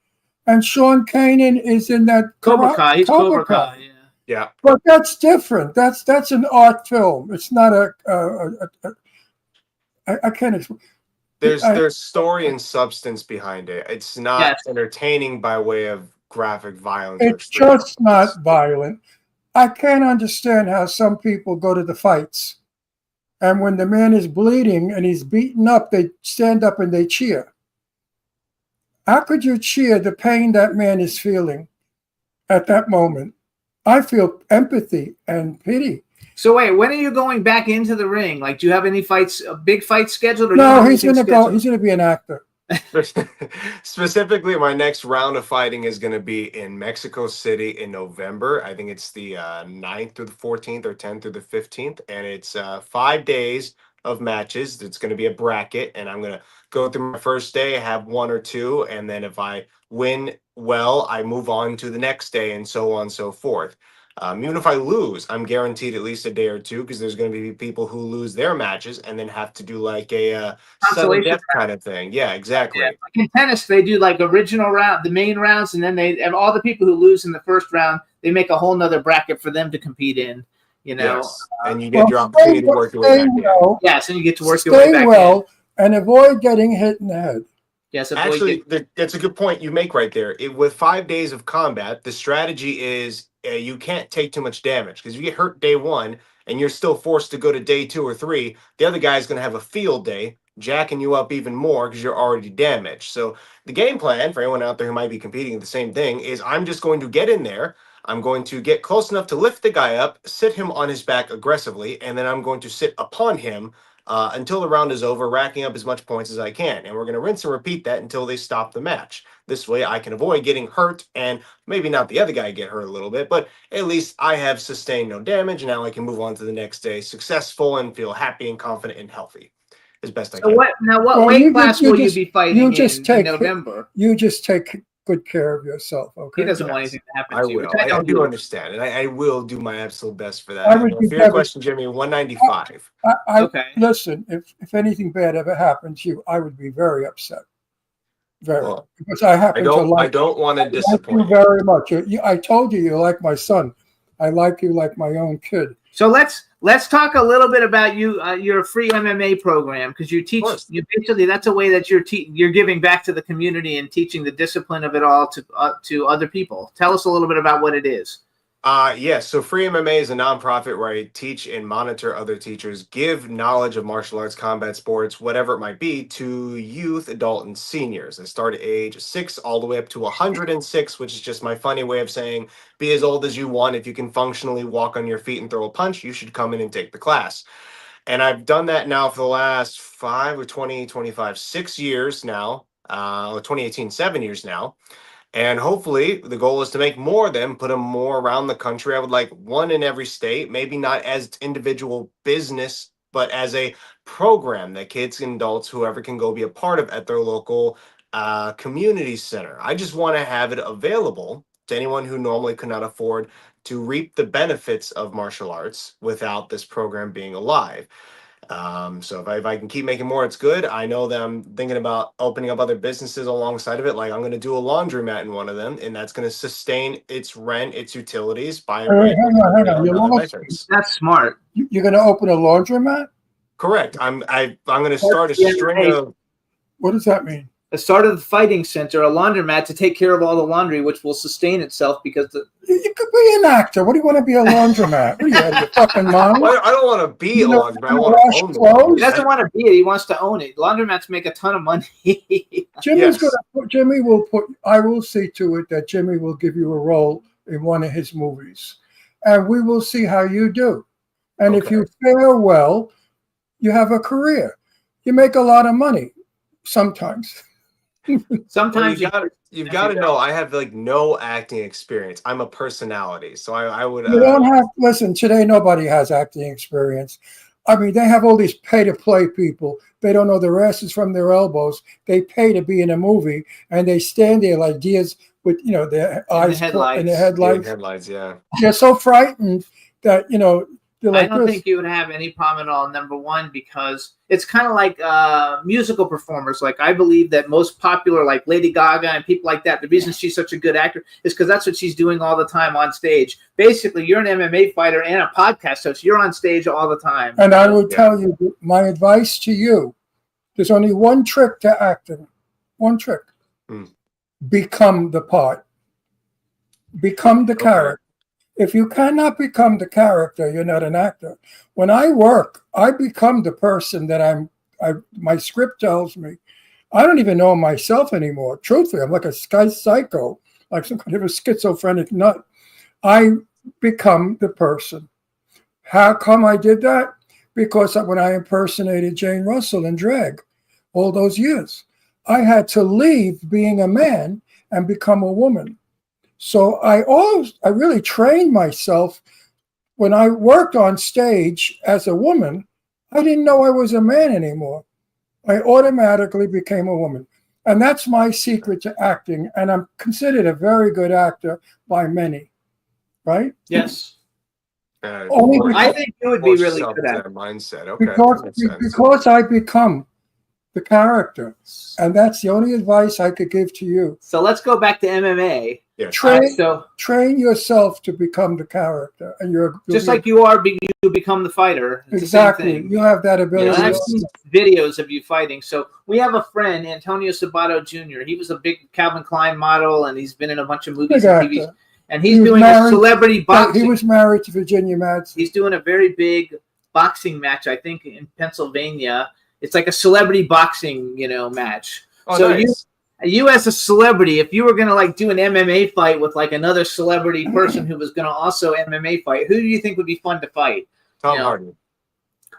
and Sean Kanan is in that Cobra Kai. He's Cobra Kai. Yeah. Yeah. But that's different. That's an art film. It's not I can't explain. There's story and substance behind it. It's not Yes. entertaining by way of graphic violence. or It's extreme just not violent. I can't understand how some people go to the fights, and when the man is bleeding and he's beaten up, they stand up and they cheer. How could you cheer the pain that man is feeling at that moment? I feel empathy and pity. So wait, when are you going back into the ring? Like, do you have any fights, big fights scheduled? Or No, he's going to go. He's going to be an actor. Specifically, my next round of fighting is going to be in Mexico City in November. I think it's the 9th through the 14th or 10th through the 15th. And it's 5 days of matches. It's going to be a bracket. And I'm going to go through my first day, have one or two. And then if I win well, I move on to the next day and so on and so forth. Even if I lose, I'm guaranteed at least a day or two because there's going to be people who lose their matches and then have to do like a sudden death kind of thing. Yeah, exactly. Yeah. Like in tennis, they do like original round, the main rounds, and then they have all the people who lose in the first round. They make a whole nother bracket for them to compete in. You know, Yes. And you get your opportunity to work your way back in. yes, and you get to work your way Stay back well in. and avoid getting hit in the head. Yes, avoid Actually, getting- that's a good point you make right there. With 5 days of combat, the strategy is you can't take too much damage because if you get hurt day one and you're still forced to go to day 2 or 3, the other guy's going to have a field day, jacking you up even more because you're already damaged. So the game plan for anyone out there who might be competing at the same thing is I'm just going to get in there. I'm going to get close enough to lift the guy up, sit him on his back aggressively, and then I'm going to sit upon him until the round is over, racking up as much points as I can. And we're going to rinse and repeat that until they stop the match. This way I can avoid getting hurt and maybe not the other guy get hurt a little bit, but at least I have sustained no damage. And now I can move on to the next day successful and feel happy and confident and healthy as best I So can. what Well, weight you class just- will you you just- be fighting you just in take- November? You just take good care of yourself, okay? He doesn't want anything to happen I to you. will. Which I I don't do do. understand. And I will do my absolute best for that. I would For be your devastated. question, Jimmy, 195. Okay. Listen, if anything bad ever happened to you, I would be very upset. Very, Well, because I happen to I like don't want to like you disappoint you. very much. I told you you're like my son. I like you like my own kid. So let's talk a little bit about you, your free MMA program, because you teach. course. You basically that's a way that you're giving back to the community and teaching the discipline of it all to other people. Tell us a little bit about what it is. Yes. So Free MMA is a nonprofit where I teach and monitor other teachers, give knowledge of martial arts, combat sports, whatever it might be, to youth, adult, and seniors. I start at age 6 all the way up to 106, which is just my funny way of saying be as old as you want. If you can functionally walk on your feet and throw a punch, you should come in and take the class. And I've done that now for the last 5 or 20, 25, 6 years now, 2018, 7 years now. And hopefully the goal is to make more of them, put them more around the country. I would like one in every state, maybe not as individual business, but as a program that kids and adults, whoever can go be a part of at their local community center. I just want to have it available to anyone who normally could not afford to reap the benefits of martial arts without this program being alive. So if I can keep making more, it's good. I know that I'm thinking about opening up other businesses alongside of it. Like I'm going to do a laundromat in one of them, and that's going to sustain its rent, its utilities, buy Hang on. You're almost- That's smart. You're going to open a laundromat? Correct. I'm going to start a Yeah, string hey. of. What does that mean? The start of the fighting center, a laundromat to take care of all the laundry, which will sustain itself because You could be an actor. What do you want to be a laundromat? What are you out of your fucking mind? Well, I don't want to be You a know, laundromat. I want wash to own the clothes? he laundromat. doesn't want to be it. He wants to own it. Laundromats make a ton of money. Jimmy's Yes. going to put. Jimmy will put. I will see to it that Jimmy will give you a role in one of his movies, and we will see how you do. And if Okay. you fare well, you have a career. You make a lot of money sometimes. Well, Sometimes you've got to know I have like no acting experience. I'm a personality, so I would. You don't have. Listen, today nobody has acting experience. I mean, they have all these pay-to-play people. They don't know their asses from their elbows. They pay to be in a movie, and they stand there like deers with their eyes headlights. in the Yeah, headlights. headlights. Yeah. They're so frightened that They're I like don't this. think you would have any problem at all. Number one, because it's kind of like musical performers. Like I believe that most popular, like Lady Gaga and people like that, the reason she's such a good actor is because that's what she's doing all the time on stage. Basically, you're an MMA fighter and a podcast host. You're on stage all the time. And I will tell you my advice to you. There's only one trick to acting. One trick. Become the part. Become the character. If you cannot become the character, you're not an actor. When I work, I become the person that my script tells me. I don't even know myself anymore. Truthfully, I'm like a psycho, like some kind of a schizophrenic nut. I become the person. How come I did that? Because when I impersonated Jane Russell in drag all those years, I had to leave being a man and become a woman. So I really trained myself. When I worked on stage as a woman, I didn't know I was a man anymore. I automatically became a woman. And that's my secret to acting. And I'm considered a very good actor by many, right? Yes. Only I think you would be really good at that mindset. Okay. because I become the character. And that's the only advice I could give to you. So let's go back to MMA. Yeah. Train yourself to become the character, and you're just like you are. You become the fighter. It's exactly. The same thing. You have that ability. You know, I've seen videos of you fighting. So we have a friend, Antonio Sabato Jr. He was a big Calvin Klein model, and he's been in a bunch of movies and TVs. And he's doing a celebrity boxing. He was married to Virginia Madsen. He's doing a very big boxing match, I think, in Pennsylvania. It's like a celebrity boxing, match. Oh, so nice. You as a celebrity, if you were gonna like do an MMA fight with like another celebrity person who was gonna also MMA fight, who do you think would be fun to fight? Tom Hardy.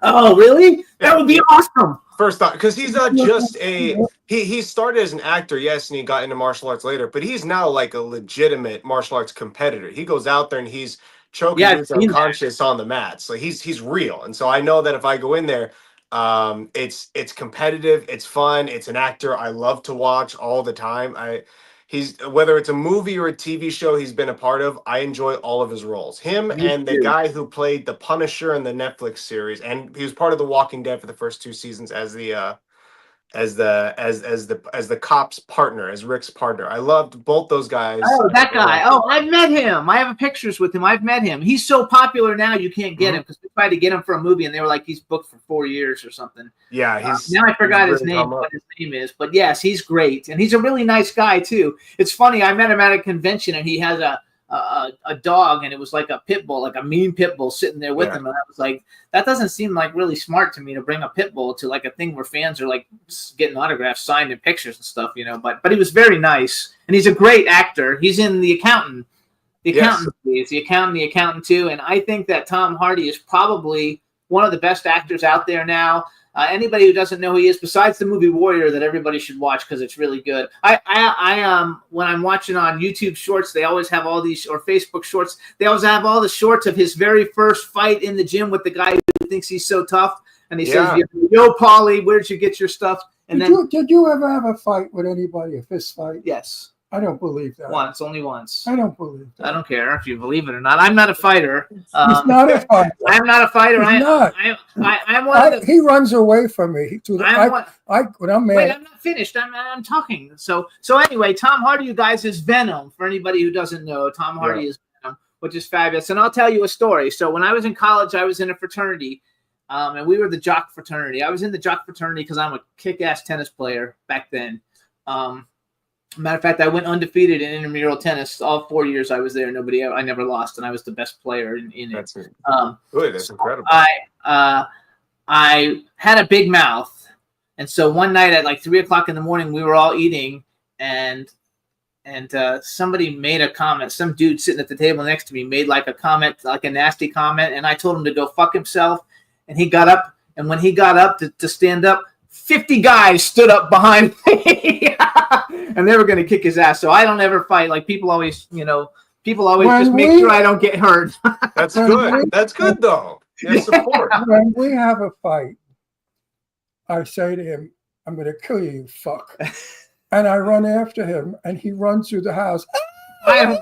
Oh, really? That would be awesome. First thought, because he's not just he started as an actor, yes, and he got into martial arts later, but he's now like a legitimate martial arts competitor. He goes out there and he's choking dudes unconscious on the mats. Like he's real. And so I know that if I go in there, it's competitive, it's fun, it's an actor I love to watch all the time. He's whether it's a movie or a TV show he's been a part of, I enjoy all of his roles. Him and the guy who played the Punisher in the Netflix series, and he was part of The Walking Dead for the first 2 seasons as the cop's partner, as Rick's partner. I loved both those guys. Oh, that guy. Oh, I've met him. I have pictures with him. I've met him. He's so popular now you can't get him because we tried to get him for a movie and they were like he's booked for 4 years or something. Yeah, now I forgot his name, what his name is, but yes, he's great and he's a really nice guy too. It's funny. I met him at a convention and he has a dog and it was like a pit bull, like a mean pit bull sitting there with him, and I was like, that doesn't seem like really smart to me to bring a pit bull to like a thing where fans are like getting autographs signed and pictures and stuff, but he was very nice and he's a great actor. He's in The Accountant. The Accountant too, and I think that Tom Hardy is probably one of the best actors out there now. Anybody who doesn't know who he is, besides the movie Warrior, that everybody should watch because it's really good. I when I'm watching on YouTube Shorts, they always have all these, or Facebook Shorts, they always have all the shorts of his very first fight in the gym with the guy who thinks he's so tough, and he says, "Yo, Paulie, where'd you get your stuff?" And did you ever have a fight with anybody, a fist fight? Yes. I don't believe that. Only once. I don't believe that. I don't care if you believe it or not. I'm not a fighter. He's not a fighter. I'm not a fighter. He's not. I'm one of the. He runs away from me. When I'm mad. Wait, I'm not finished. I'm talking. So anyway, Tom Hardy, you guys, is Venom. For anybody who doesn't know, Tom Hardy is Venom, which is fabulous. And I'll tell you a story. So when I was in college, I was in a fraternity, and we were the jock fraternity. I was in the jock fraternity because I'm a kick-ass tennis player back then. Matter of fact, I went undefeated in intramural tennis all 4 years I was there. I never lost, and I was the best player in it. That's good. That's incredible. I had a big mouth, and so one night at like 3:00 in the morning, we were all eating, and somebody made a comment. Some dude sitting at the table next to me made like a comment, like a nasty comment, and I told him to go fuck himself. And he got up, and when he got up to stand up, 50 guys stood up behind me. And they were going to kick his ass. So I don't ever fight. Like people always just make sure I don't get hurt. That's good. That's good though. Support. When we have a fight, I say to him, "I'm going to kill you, you fuck." And I run after him and he runs through the house. I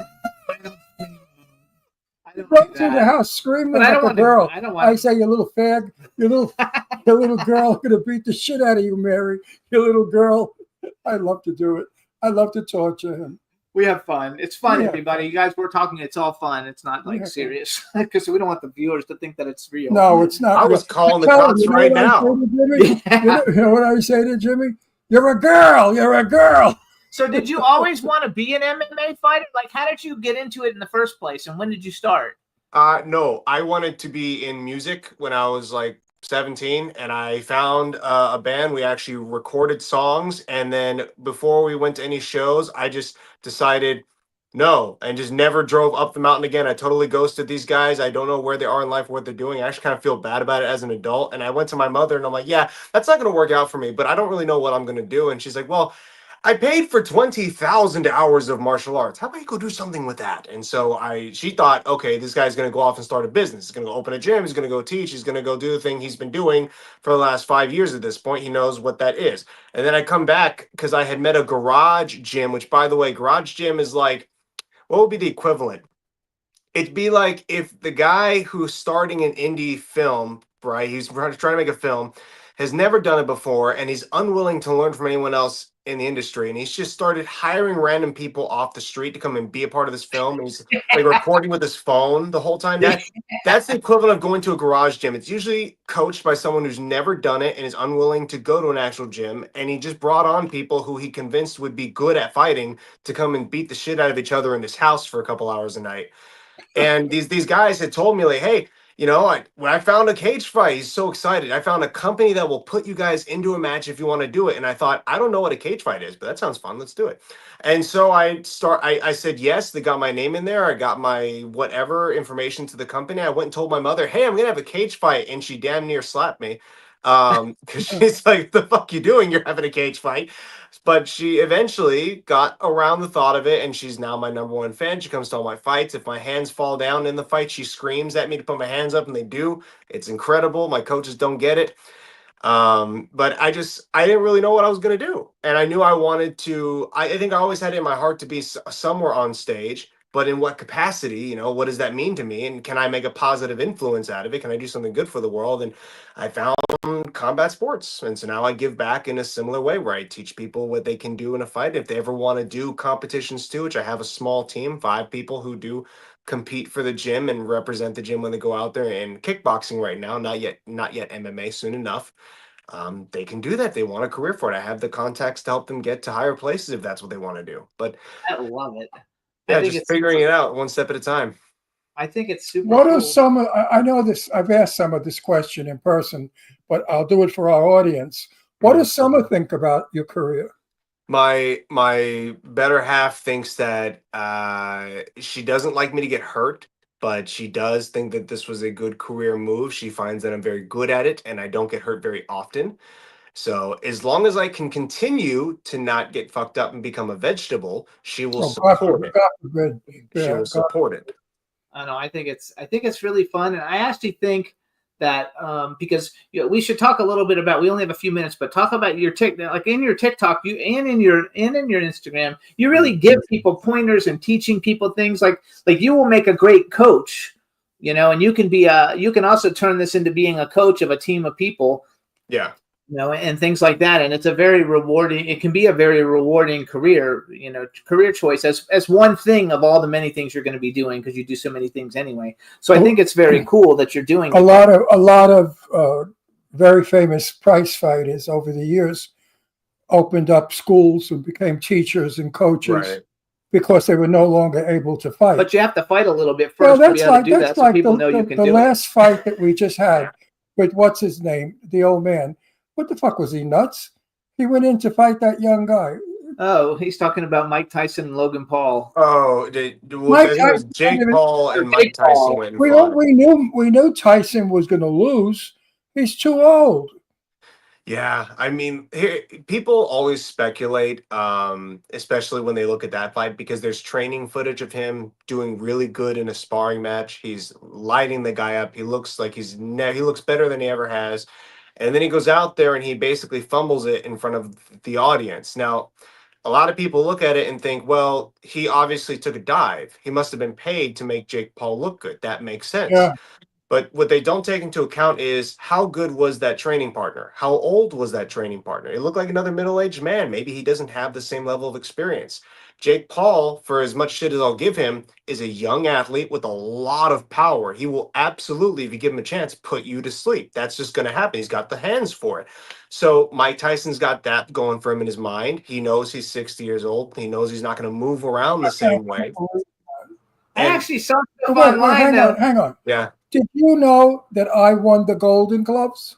I don't Run do through the that. house screaming But I like don't a want to. girl. I don't I want. say, you little fag, your little girl gonna beat the shit out of you, Mary. Your little girl. I love to do it. I love to torture him. We have fun. It's fun, We have everybody. You guys, we're talking. It's all fun. It's not We like have serious because we don't want the viewers to think that it's real. No, it's not. I real. was calling the Tell him, cops you know right what I say now. to Jimmy? Yeah. You know what I say to Jimmy? You're a girl. You're a girl. So, did you always want to be an MMA fighter? Like, how did you get into it in the first place, and when did you start? No, I wanted to be in music when I was like 17, and I found a band. We actually recorded songs, and then before we went to any shows, I just decided no, and just never drove up the mountain again. I totally ghosted these guys. I don't know where they are in life, what they're doing. I actually kind of feel bad about it as an adult. And I went to my mother, and I'm like, yeah, that's not going to work out for me, but I don't really know what I'm going to do. And she's like, well, I paid for 20,000 hours of martial arts. How about you go do something with that? And so she thought, okay, this guy's going to go off and start a business. He's going to go open a gym. He's going to go teach. He's going to go do the thing he's been doing for the last 5 years at this point. He knows what that is. And then I come back because I had met a garage gym, which, by the way, garage gym is like, what would be the equivalent? It'd be like if the guy who's starting an indie film, right? He's trying to make a film, has never done it before, and he's unwilling to learn from anyone else in the industry, and he's just started hiring random people off the street to come and be a part of this film. And he's like recording with his phone the whole time. That's the equivalent of going to a garage gym. It's usually coached by someone who's never done it and is unwilling to go to an actual gym. And he just brought on people who he convinced would be good at fighting to come and beat the shit out of each other in his house for a couple hours a night. And these guys had told me like, hey, when I found a cage fight, he's so excited. I found a company that will put you guys into a match if you want to do it. And I thought, I don't know what a cage fight is, but that sounds fun. Let's do it. And so I said yes. They got my name in there. I got my whatever information to the company. I went and told my mother, hey, I'm gonna have a cage fight, and she damn near slapped me. Because she's like, the fuck you doing? You're having a cage fight. But she eventually got around the thought of it, and she's now my number one fan. She comes to all my fights. If my hands fall down in the fight, she screams at me to put my hands up, and they do. It's incredible. My coaches don't get it. But I didn't really know what I was going to do. And I knew I wanted to, I think I always had it in my heart to be somewhere on stage, but in what capacity, what does that mean to me? And can I make a positive influence out of it? Can I do something good for the world? And I found combat sports. And so now I give back in a similar way where I teach people what they can do in a fight. If they ever want to do competitions too, which I have a small team, 5 people who do compete for the gym and represent the gym when they go out there in kickboxing right now, not yet MMA, soon enough. They can do that if they want a career for it. I have the contacts to help them get to higher places if that's what they want to do. But I love it. yeah, think just it's figuring super- it out one step at a time. I think it's super. What cool. are some of, I know this, I've asked some of this question in person, but I'll do it for our audience. What does Summer think about your career? My better half thinks that she doesn't like me to get hurt, but she does think that this was a good career move. She finds that I'm very good at it and I don't get hurt very often. So as long as I can continue to not get fucked up and become a vegetable, she will support it. God forbid. She Yeah, will God- support it. I know. I think it's really fun, and I actually think that because we should talk a little bit about. We only have a few minutes, but talk about your like in your TikTok, you and in your Instagram, you really give people pointers and teaching people things. Like you will make a great coach, and you can also turn this into being a coach of a team of people. Yeah. And things like that. And it's it can be a very rewarding career choice as one thing of all the many things you're going to be doing because you do so many things anyway. So I think it's very cool that you're doing a lot of very famous prize fighters over the years opened up schools and became teachers and coaches Right. because they were no longer able to fight. But you have to fight a little bit Well, first to be able to do that so people know you can the do it. last fight that we just had with what's his name, the old man. What the fuck, was he nuts? He went in to fight that young guy. Oh, he's talking about Mike Tyson and Logan Paul. Oh, I think it was Jake Paul and Mike Tyson went and fought. We knew Tyson was going to lose. He's too old. Yeah, I mean, people always speculate, especially when they look at that fight, because there's training footage of him doing really good in a sparring match. He's lighting the guy up. He looks like he looks better than he ever has. And then he goes out there and he basically fumbles it in front of the audience. Now, a lot of people look at it and think, well, he obviously took a dive. He must have been paid to make Jake Paul look good. That makes sense. Yeah. But what they don't take into account is how good was that training partner? How old was that training partner? It looked like another middle-aged man. Maybe he doesn't have the same level of experience. Jake Paul, for as much shit as I'll give him, is a young athlete with a lot of power. He will absolutely, if you give him a chance, put you to sleep. That's just going to happen. He's got the hands for it. So Mike Tyson's got that going for him in his mind. He knows he's 60 years old. He knows he's not going to move around the same way. I And- actually saw stuff Wait, online. hang on. Yeah. Did you know that I won the Golden Gloves?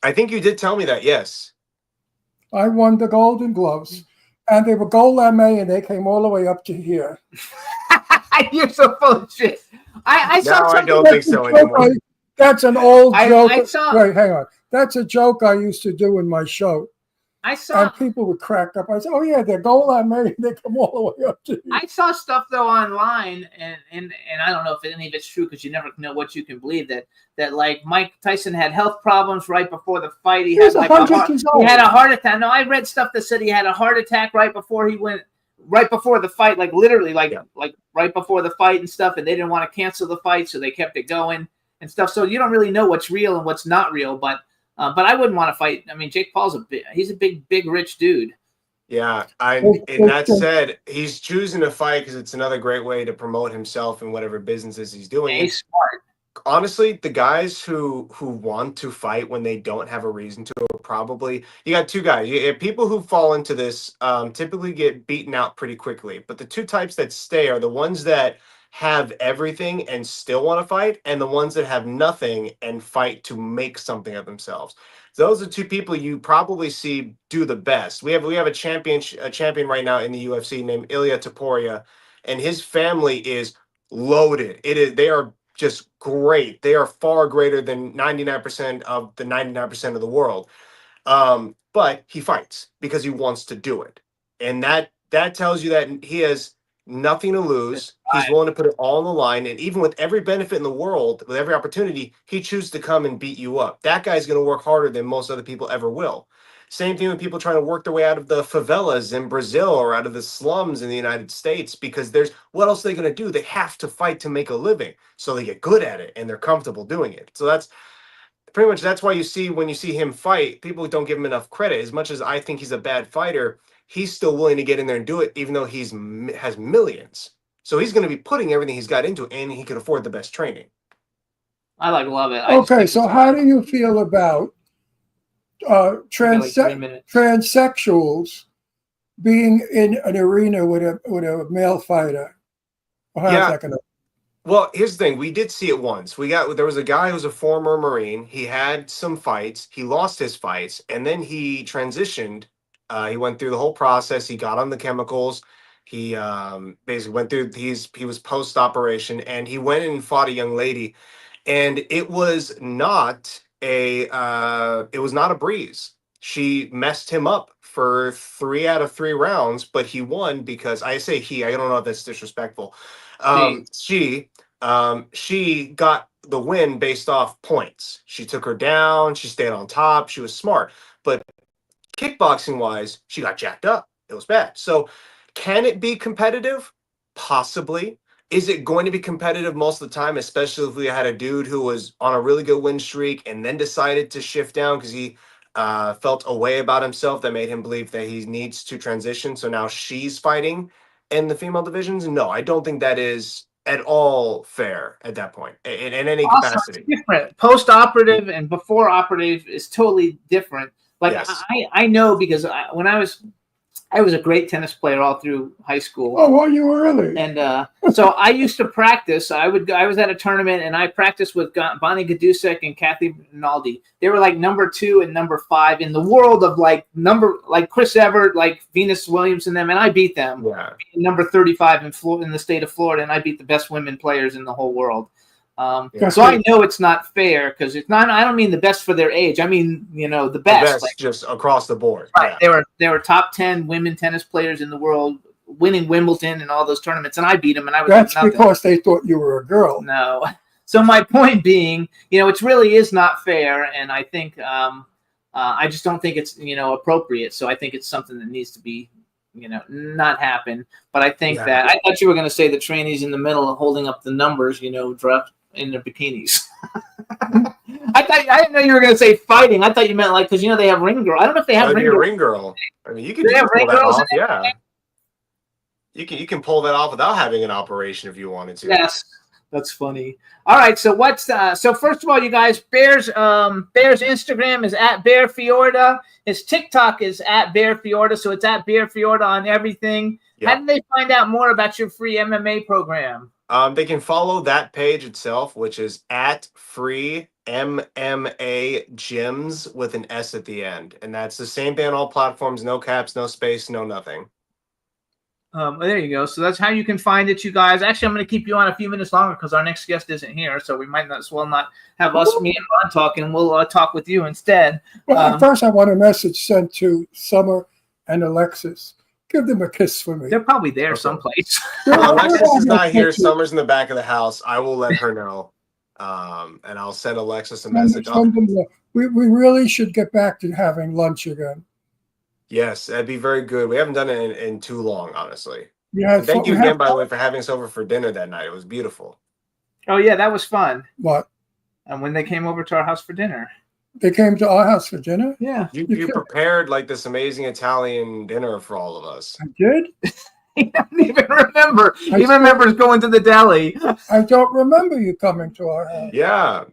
I think you did tell me that, yes. I won the Golden Gloves, and they were gold lame, and they came all the way up to here. You're so full of shit. I saw No, I something. don't think so anymore. That's an old joke. I saw- Wait, hang on. That's a joke I used to do in my show, I saw. and people would crack up. I said, "Oh yeah, they're gold lame, and they come all the way up to here." I saw stuff though online, and I don't know if any of it's true because you never know what you can believe. That like Mike Tyson had health problems right before the fight. He He's had like 100 years old. he had a heart attack. No, I read stuff that said he had a heart attack right before the fight, like literally, like right before the fight and stuff. And they didn't want to cancel the fight, so they kept it going and stuff. So you don't really know what's real and what's not real, but I wouldn't want to fight. I mean, Jake Paul's he's a big rich dude. Yeah, Okay. and that said, he's choosing to fight because it's another great way to promote himself in whatever businesses he's doing. He's smart. Honestly, the guys who want to fight when they don't have a reason to are probably, you got two guys. People who fall into this typically get beaten out pretty quickly. But the two types that stay are the ones that have everything and still want to fight, and the ones that have nothing and fight to make something of themselves. Those are two people you probably see do the best. We have a champion right now in the UFC named Ilya Taporia, and his family is loaded. They are just great. They are far greater than 99% of the 99% of the world. But he fights because he wants to do it. And that tells you that he has nothing to lose. He's willing to put it all on the line. And even with every benefit in the world, with every opportunity, he chooses to come and beat you up. That guy's going to work harder than most other people ever will. Same thing with people trying to work their way out of the favelas in Brazil or out of the slums in the United States, because what else are they going to do? They have to fight to make a living. So they get good at it and they're comfortable doing it. So that's why when you see him fight, people don't give him enough credit. As much as I think he's a bad fighter, he's still willing to get in there and do it, even though has millions. So he's going to be putting everything he's got into it, and he can afford the best training. I love it. Okay, so how do you feel about like 3 minutes. transsexuals being in an arena with a male fighter? Or how's Yeah. that gonna? Well, here's the thing. We did see it once. There was a guy who was a former Marine. He had some fights. He lost his fights, and then he transitioned. He went through the whole process. He got on the chemicals. He basically went through. He was post operation, and he went and fought a young lady, and it was not a breeze. She messed him up for 3 out of 3 rounds, but he won because I say he. I don't know if that's disrespectful. She got the win based off points. She took her down. She stayed on top. She was smart, but kickboxing wise, she got jacked up. It was bad. So can it be competitive? Possibly. Is it going to be competitive most of the time, especially if we had a dude who was on a really good win streak and then decided to shift down because he felt a way about himself that made him believe that he needs to transition. So now she's fighting in the female divisions? No, I don't think that is at all fair at that point in any Also, capacity. it's different. Post-operative and before-operative is totally different. Like Yes. I know because when I was a great tennis player all through high school. Oh, well, you were really. And so I used to practice. I was at a tournament and I practiced with Bonnie Gadusek and Kathy Rinaldi. They were like number 2 and number 5 in the world of like Chris Evert, like Venus Williams and them, and I beat them. Yeah. Number 35 in the state of Florida, and I beat the best women players in the whole world. Yeah. So I know it's not fair because it's not. I don't mean the best for their age. I mean the best. The best Like, just across the board. right. Yeah. They were top 10 women tennis players in the world, winning Wimbledon and all those tournaments, and I beat them, and I was That's like nothing. because they thought you were a girl. No. So my point being, it really is not fair, and I think I just don't think it's appropriate. So I think it's something that needs to be not happen. But I think Yeah. that I thought you were going to say the trainees in the middle holding up the numbers, dressed in their bikinis. I didn't know you were going to say fighting. I thought you meant like because they have ring girl. I don't know if they have That'd ring be a girl. ring girl. I mean, you can They have pull ring that girls off. in it? Yeah, you can pull that off without having an operation if you wanted to. Yes, that's funny. All right, so so first of all, you guys, Bear's Instagram is at Bear Fiorda. His TikTok is at Bear Fiorda, so it's at Bear Fiorda on everything. Yeah. How did they find out more about your free MMA program? They can follow that page itself, which is at Free MMA Gyms with an S at the end, and that's the same thing on all platforms. No caps, no space, no nothing. There you go. So that's how you can find it, you guys. Actually, I'm going to keep you on a few minutes longer because our next guest isn't here, so we might as well not have me and Ron talking. We'll talk with you instead. Well, first, I want a message sent to Summer and Alexis. Give them a kiss for me. They're probably there someplace. Alexis is not here. Summer's in the back of the house. I will let her know, and I'll send Alexis a message. We really should get back to having lunch again. Yes, that'd be very good. We haven't done it in too long, honestly. Yeah. And thank you again, by the way, for having us over for dinner that night. It was beautiful. Oh yeah, that was fun. What? And when they came over to our house for dinner. They came to our house for dinner? Yeah. You prepared like this amazing Italian dinner for all of us. I did? He doesn't even remember. He remembers going to the deli. I don't remember you coming to our house. Yeah.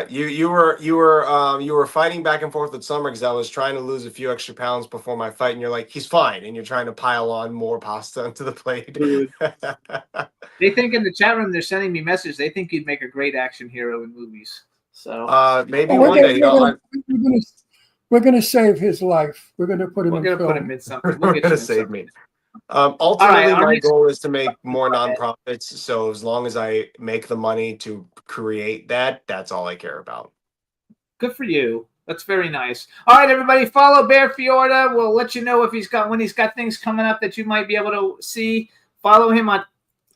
You were fighting back and forth with Summer because I was trying to lose a few extra pounds before my fight, and you're like, he's fine, and you're trying to pile on more pasta onto the plate. Dude. They think in the chat room they're sending me messages. They think you'd make a great action hero in movies. So maybe We're one day. gonna save his life. We're gonna put him we're in gonna film. put him in something. We'll We're get gonna you in save something. me. Ultimately, All right, my goal is to make more nonprofits. So as long as I make the money to create that, that's all I care about. Good for you. That's very nice. All right, everybody, follow Bear Fiorda. We'll let you know when he's got things coming up that you might be able to see. Follow him on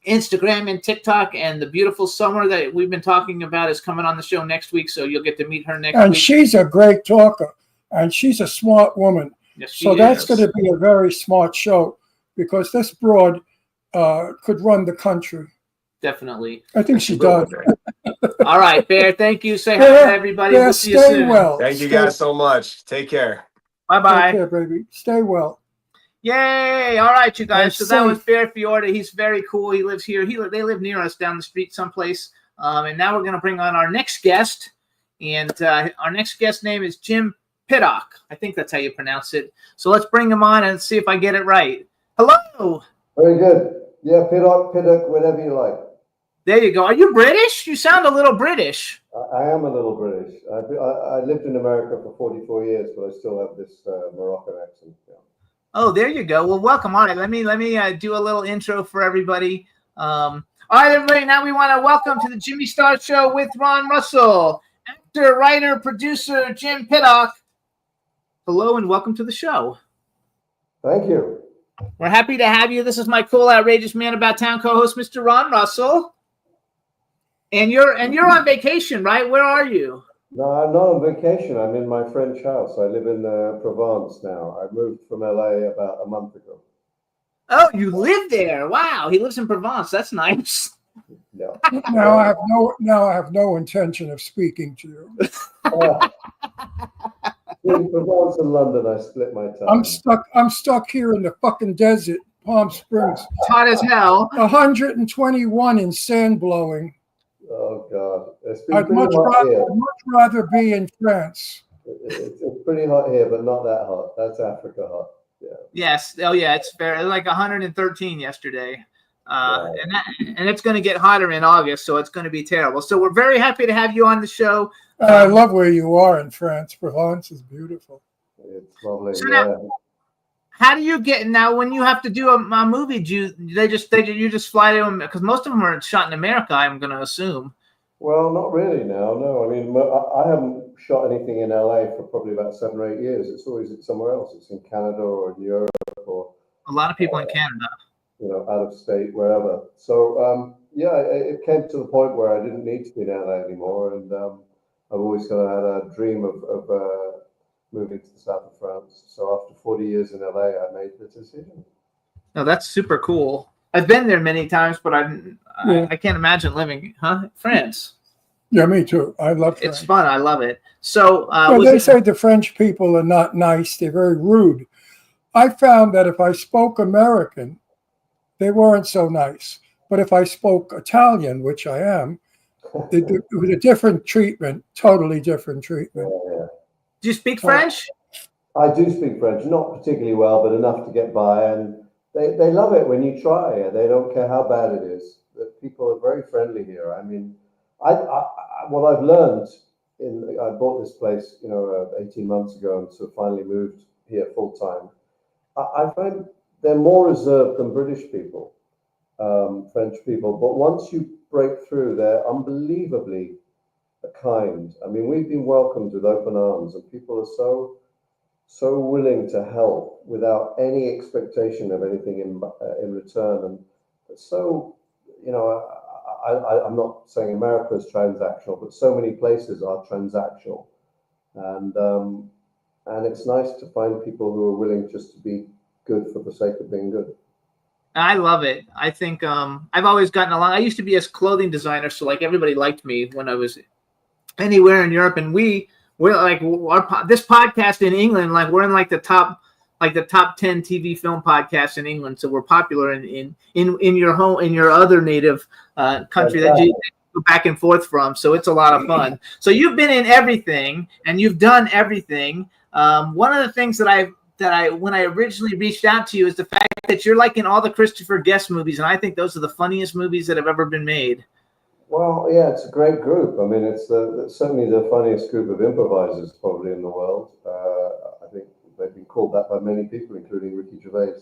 Instagram and TikTok, and the beautiful Summer that we've been talking about is coming on the show next week, so you'll get to meet her next And week. she's a great talker, and she's a smart woman. Yes, she So that's is. going to be a very smart show because this broad could run the country. Definitely. I think she does. All right, Bear, thank you. Say hi Bear, to everybody. Bear, We'll see you stay soon. well. Thank you Stay- guys so much. Take care. Bye-bye. Take care, baby. Stay well. Yay! All right, you guys. And So that was safe. Bear Fiorda. He's very cool. He lives here. They live near us down the street someplace. And now we're going to bring on our next guest. And our next guest name is Jim Pittock. I think that's how you pronounce it. So let's bring him on and see if I get it right. Hello. Very good. Yeah, Piddock, whatever you like. There you go. Are you British? You sound a little British. I am a little British. I lived in America for 44 years, but I still have this Moroccan accent. Yeah. Oh, there you go. Well, welcome. All right, let me do a little intro for everybody. All right, everybody. Now we want to welcome to the Jimmy Star Show with Ron Russell, actor, writer, producer Jim Pittock. Hello and welcome to the show. Thank you. We're happy to have you. This is my cool, outrageous man about town co-host, Mr. Ron Russell. And you're on vacation, right? Where are you? No, I'm not on vacation. I'm in my French house. I live in Provence now. I moved from LA about a month ago. Oh, you live there. Wow. He lives in Provence. That's nice. Yeah. Now I have no intention of speaking to you. In Provence and London, I split my time. I'm stuck here in the fucking desert, Palm Springs. It's hot as hell. 121 in sand blowing. Oh God, it's been I'd pretty much hot here. rather be in France. It's pretty hot here, but not that hot. That's Africa hot. Yeah. Yes. Oh, yeah. It's fair. It was like 113 yesterday. Wow. And it's going to get hotter in August, so it's going to be terrible. So we're very happy to have you on the show. I love where you are in France. Provence is beautiful. It's lovely. So now- How do you get now when you have to do a movie? You just fly to them because most of them are shot in America. I'm going to assume. Well, not really now. No, I mean, I haven't shot anything in LA for probably about 7 or 8 years. It's always somewhere else. It's in Canada or in Europe or A lot of people in Canada. out of state, wherever. So yeah, it came to the point where I didn't need to be in LA anymore, and I've always kind of had a dream of moving to the south of France. So after 40 years in LA, I made the decision. No, that's super cool. I've been there many times, but I can't imagine living, France. Yeah, me too. I love It's French. fun. I love it. So, Well, was they it- say the French people are not nice. They're very rude. I found that if I spoke American, they weren't so nice. But if I spoke Italian, which I am, it was a different treatment, totally different treatment. Yeah. do you speak French? I do speak French, not particularly well, but enough to get by. And they love it when you try. They don't care how bad it is. The people are very friendly here. I mean, what I've learned I bought this place, 18 months ago, and so finally moved here full time. I find they're more reserved than British people, French people. But once you break through, they're unbelievably kind. I mean, we've been welcomed with open arms, and people are so willing to help without any expectation of anything in return. And so, I'm not saying America is transactional, but so many places are transactional, and it's nice to find people who are willing just to be good for the sake of being good. I love it. I think I've always gotten along. I used to be a clothing designer, so like everybody liked me when I was anywhere in Europe, and we're like this podcast in England, like we're in like the top 10 TV film podcasts in England, so we're popular in your home, in your other native country that you go back and forth from. So it's a lot of fun. So you've been in everything and you've done everything. One of the things that I when I originally reached out to you is the fact that you're like in all the Christopher Guest movies, and I think those are the funniest movies that have ever been made. Well, yeah, it's a great group. I mean, it's certainly the funniest group of improvisers probably in the world. I think they've been called that by many people, including Ricky Gervais.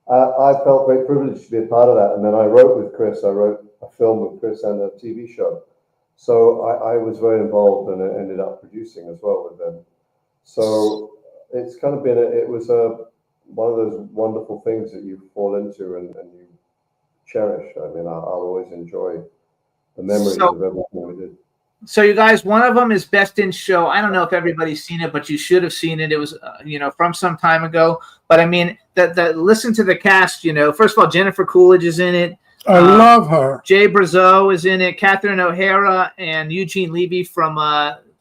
I felt very privileged to be a part of that. And then I wrote with Chris. I wrote a film with Chris and a TV show. So I was very involved, and I ended up producing as well with them. So it's kind of been, one of those wonderful things that you fall into and you cherish. I mean, I'll always enjoy the memories of everything we did. So you guys, one of them is Best in Show. I don't know if everybody's seen it, but you should have seen it. It was, from some time ago. But I mean, listen to the cast. First of all, Jennifer Coolidge is in it. I love her. Jay Brazeau is in it. Catherine O'Hara and Eugene Levy from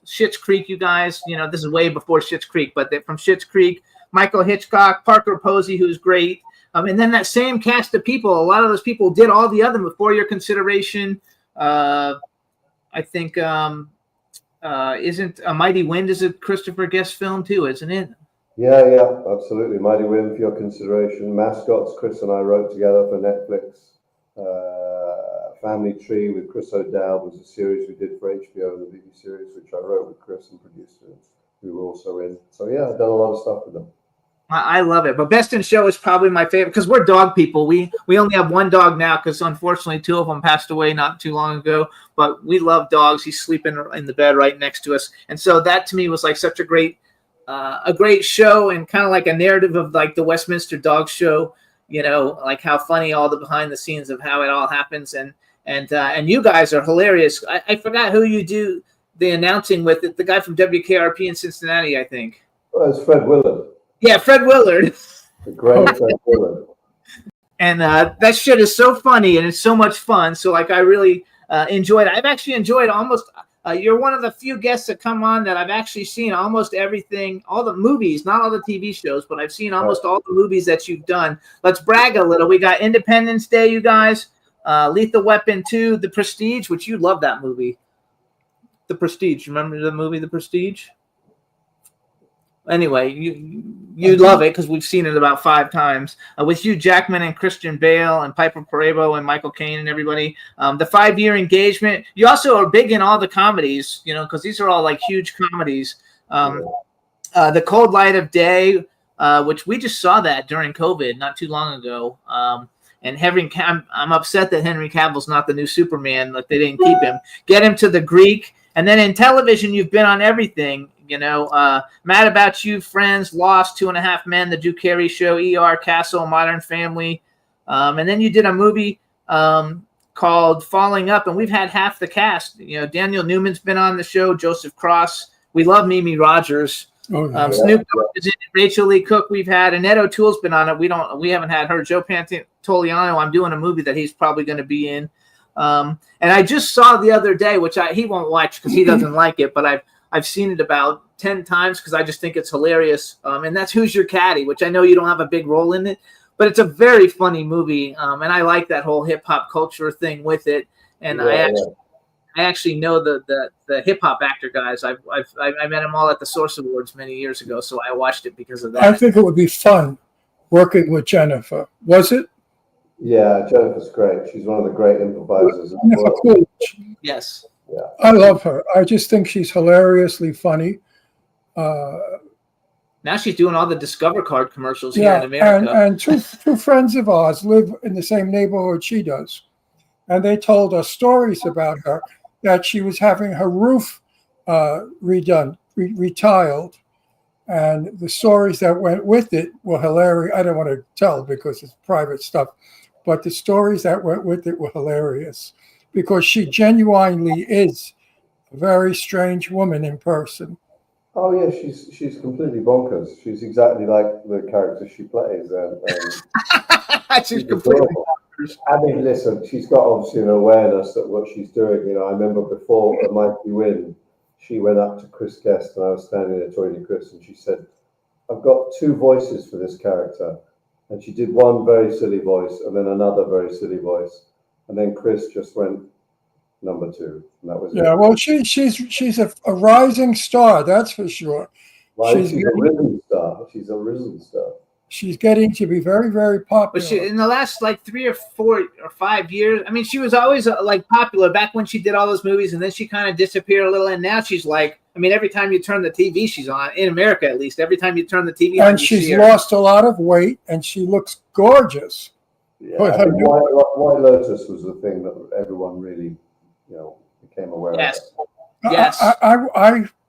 Schitt's Creek. You guys, this is way before Schitt's Creek, but they're from Schitt's Creek. Michael Hitchcock, Parker Posey, who's great. And then that same cast of people, a lot of those people did all the other For Your Consideration. I think isn't A Mighty Wind is a Christopher Guest film too, isn't it? Yeah, absolutely. Mighty Wind, For Your Consideration. Mascots, Chris and I wrote together for Netflix. Family Tree with Chris O'Dowd was a series we did for HBO, the BBC series, which I wrote with Chris and produced. We were also in. So yeah, I've done a lot of stuff with them. I love it. But Best in Show is probably my favorite because we're dog people. We only have one dog now because unfortunately 2 of them passed away not too long ago. But we love dogs. He's sleeping in the bed right next to us. And so that to me was like such a great show and kind of like a narrative of like the Westminster Dog Show, like how funny all the behind the scenes of how it all happens. And you guys are hilarious. I forgot who you do the announcing with, the guy from WKRP in Cincinnati, I think. Well, it's Fred Willard. Yeah, Fred Willard. The great Fred Willard. And that shit is so funny and it's so much fun. So like I really enjoyed it. I've actually enjoyed almost you're one of the few guests that come on that I've actually seen almost everything, all the movies, not all the TV shows, but I've seen almost all the movies that you've done. Let's brag a little. We got Independence Day, you guys, Lethal Weapon 2, The Prestige, which you love that movie. The Prestige. Remember the movie The Prestige? Anyway, you love it because we've seen it about 5 times with Hugh Jackman and Christian Bale and Piper Perabo and Michael Caine and everybody. The 5-Year Engagement. You also are big in all the comedies, because these are all like huge comedies. The Cold Light of Day, which we just saw that during COVID not too long ago. And I'm upset that Henry Cavill's not the new Superman. Like they didn't keep him. Get Him to the Greek. And then in television, you've been on everything. Mad About You, Friends, Lost, 2.5 Men, The Drew Carey Show, ER, Castle, Modern Family. And then you did a movie called Falling Up, and we've had half the cast. Daniel Newman's been on the show, Joseph Cross. We love Mimi Rogers. Oh, yeah. Snoop Dogg is in it. Rachel Lee Cook we've had. Annette O'Toole's been on it. We haven't had her. Joe Pantoliano, I'm doing a movie that he's probably going to be in. And I just saw the other day, which he won't watch because he doesn't like it, but I've seen it about 10 times because I just think it's hilarious. And that's Who's Your Caddy, which I know you don't have a big role in it, but it's a very funny movie. And I like that whole hip hop culture thing with it. And I actually know the hip hop actor guys. I met them all at the Source Awards many years ago, so I watched it because of that. I think it would be fun working with Jennifer. Was it? Yeah, Jennifer's great. She's one of the great improvisers. Jennifer Coolidge. Yes. Yeah. I love her. I just think she's hilariously funny. Now she's doing all the Discover Card commercials here in Yeah, America. and two friends of ours live in the same neighborhood she does. And they told us stories about her, that she was having her roof retiled. And the stories that went with it were hilarious. I don't want to tell because it's private stuff. But the stories that went with it were hilarious because she genuinely is a very strange woman in person. Oh yeah, she's completely bonkers. She's exactly like the character she plays, and She's completely. I mean, listen, she's got obviously an awareness that what she's doing. You know, I remember before a Mikey Win, she went up to Chris Guest, and I was standing there talking to Chris, and she said, "I've got two voices for this character," and she did one very silly voice, and then another very silly voice, and then Chris just went number two, and that was Yeah, it. well, she's a rising star, that's for sure. Right? she's She's a risen star. She's a risen star. She's getting to be very, very But popular. in the last like 3 or 4 or 5 years, I mean, she was always like popular back when she did all those movies, and then she kind of disappeared a little. And now she's like, I mean, every time you turn the TV, she's on, in America at least. Every time you turn the TV on, And you she's see her. lost a lot of weight, and she looks gorgeous. Yeah, But I her think new- White Lotus was the thing that everyone really, became aware Yes. of. Yes.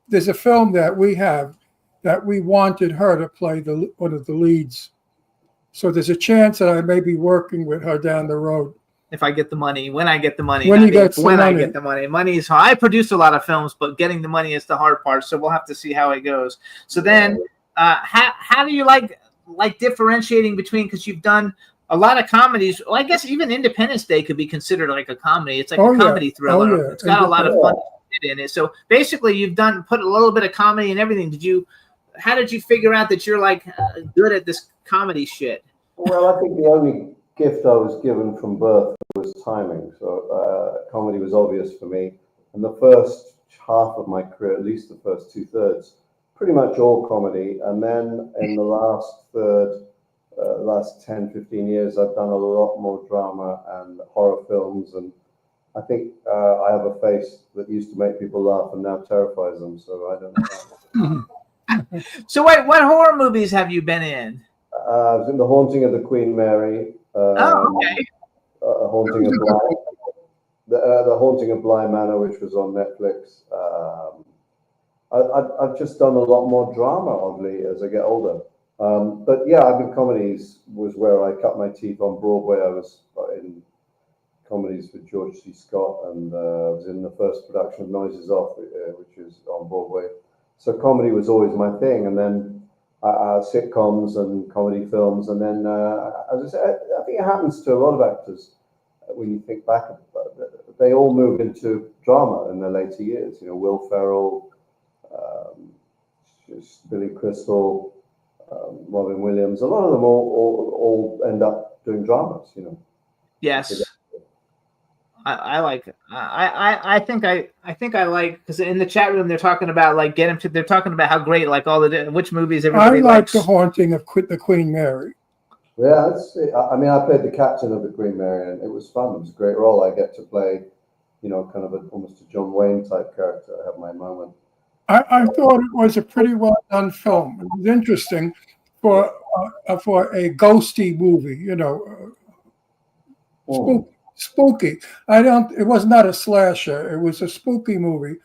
There's a film that we have that we wanted her to play one of the leads. So there's a chance that I may be working with her down the road. If I get the money, when I get the money, When you not get if, the when I money. get the money. Money is hard. I produce a lot of films, but getting the money is the hard part. So we'll have to see how it goes. So then, how do you like differentiating between, because you've done a lot of comedies. Well, I guess even Independence Day could be considered like a comedy. It's like Oh, a yeah. comedy thriller. Oh, yeah. It's got a lot of fun shit in it. So basically, you've put a little bit of comedy and everything. How did you figure out that you're like good at this comedy shit? Well, I think the only gift I was given from birth was timing. So comedy was obvious for me. And the first half of my career, at least the first 2/3, pretty much all comedy. And then in the last third, last 10, 15 years, I've done a lot more drama and horror films. And I think I have a face that used to make people laugh and now terrifies them. So I don't know. So what horror movies have you been in? I was in The Haunting of the Queen Mary. Oh, okay. Haunting of Bly. The Haunting of Bly Manor, which was on Netflix. I've just done a lot more drama, oddly, as I get older. But yeah, I've been comedies was where I cut my teeth on Broadway. I was in comedies with George C. Scott, and I was in the first production of Noises Off, which is on Broadway. So comedy was always my thing, and then sitcoms and comedy films, and then as I said, I think it happens to a lot of actors when you think back. They all move into drama in their later years. Will Ferrell, Billy Crystal, Robin Williams. A lot of them all end up doing dramas. Yes. I like it. I think I like, because in the chat room they're talking about like they're talking about how great like all which movies I everybody like likes. The Haunting of the Queen Mary. Yeah, I mean, I played the captain of the Queen Mary, and it was fun. It was a great role. I get to play, kind of almost a John Wayne type character. I have my moment. I thought it was a pretty well done film. It was interesting for a ghosty movie, spooky. It was not a slasher. It was a spooky movie.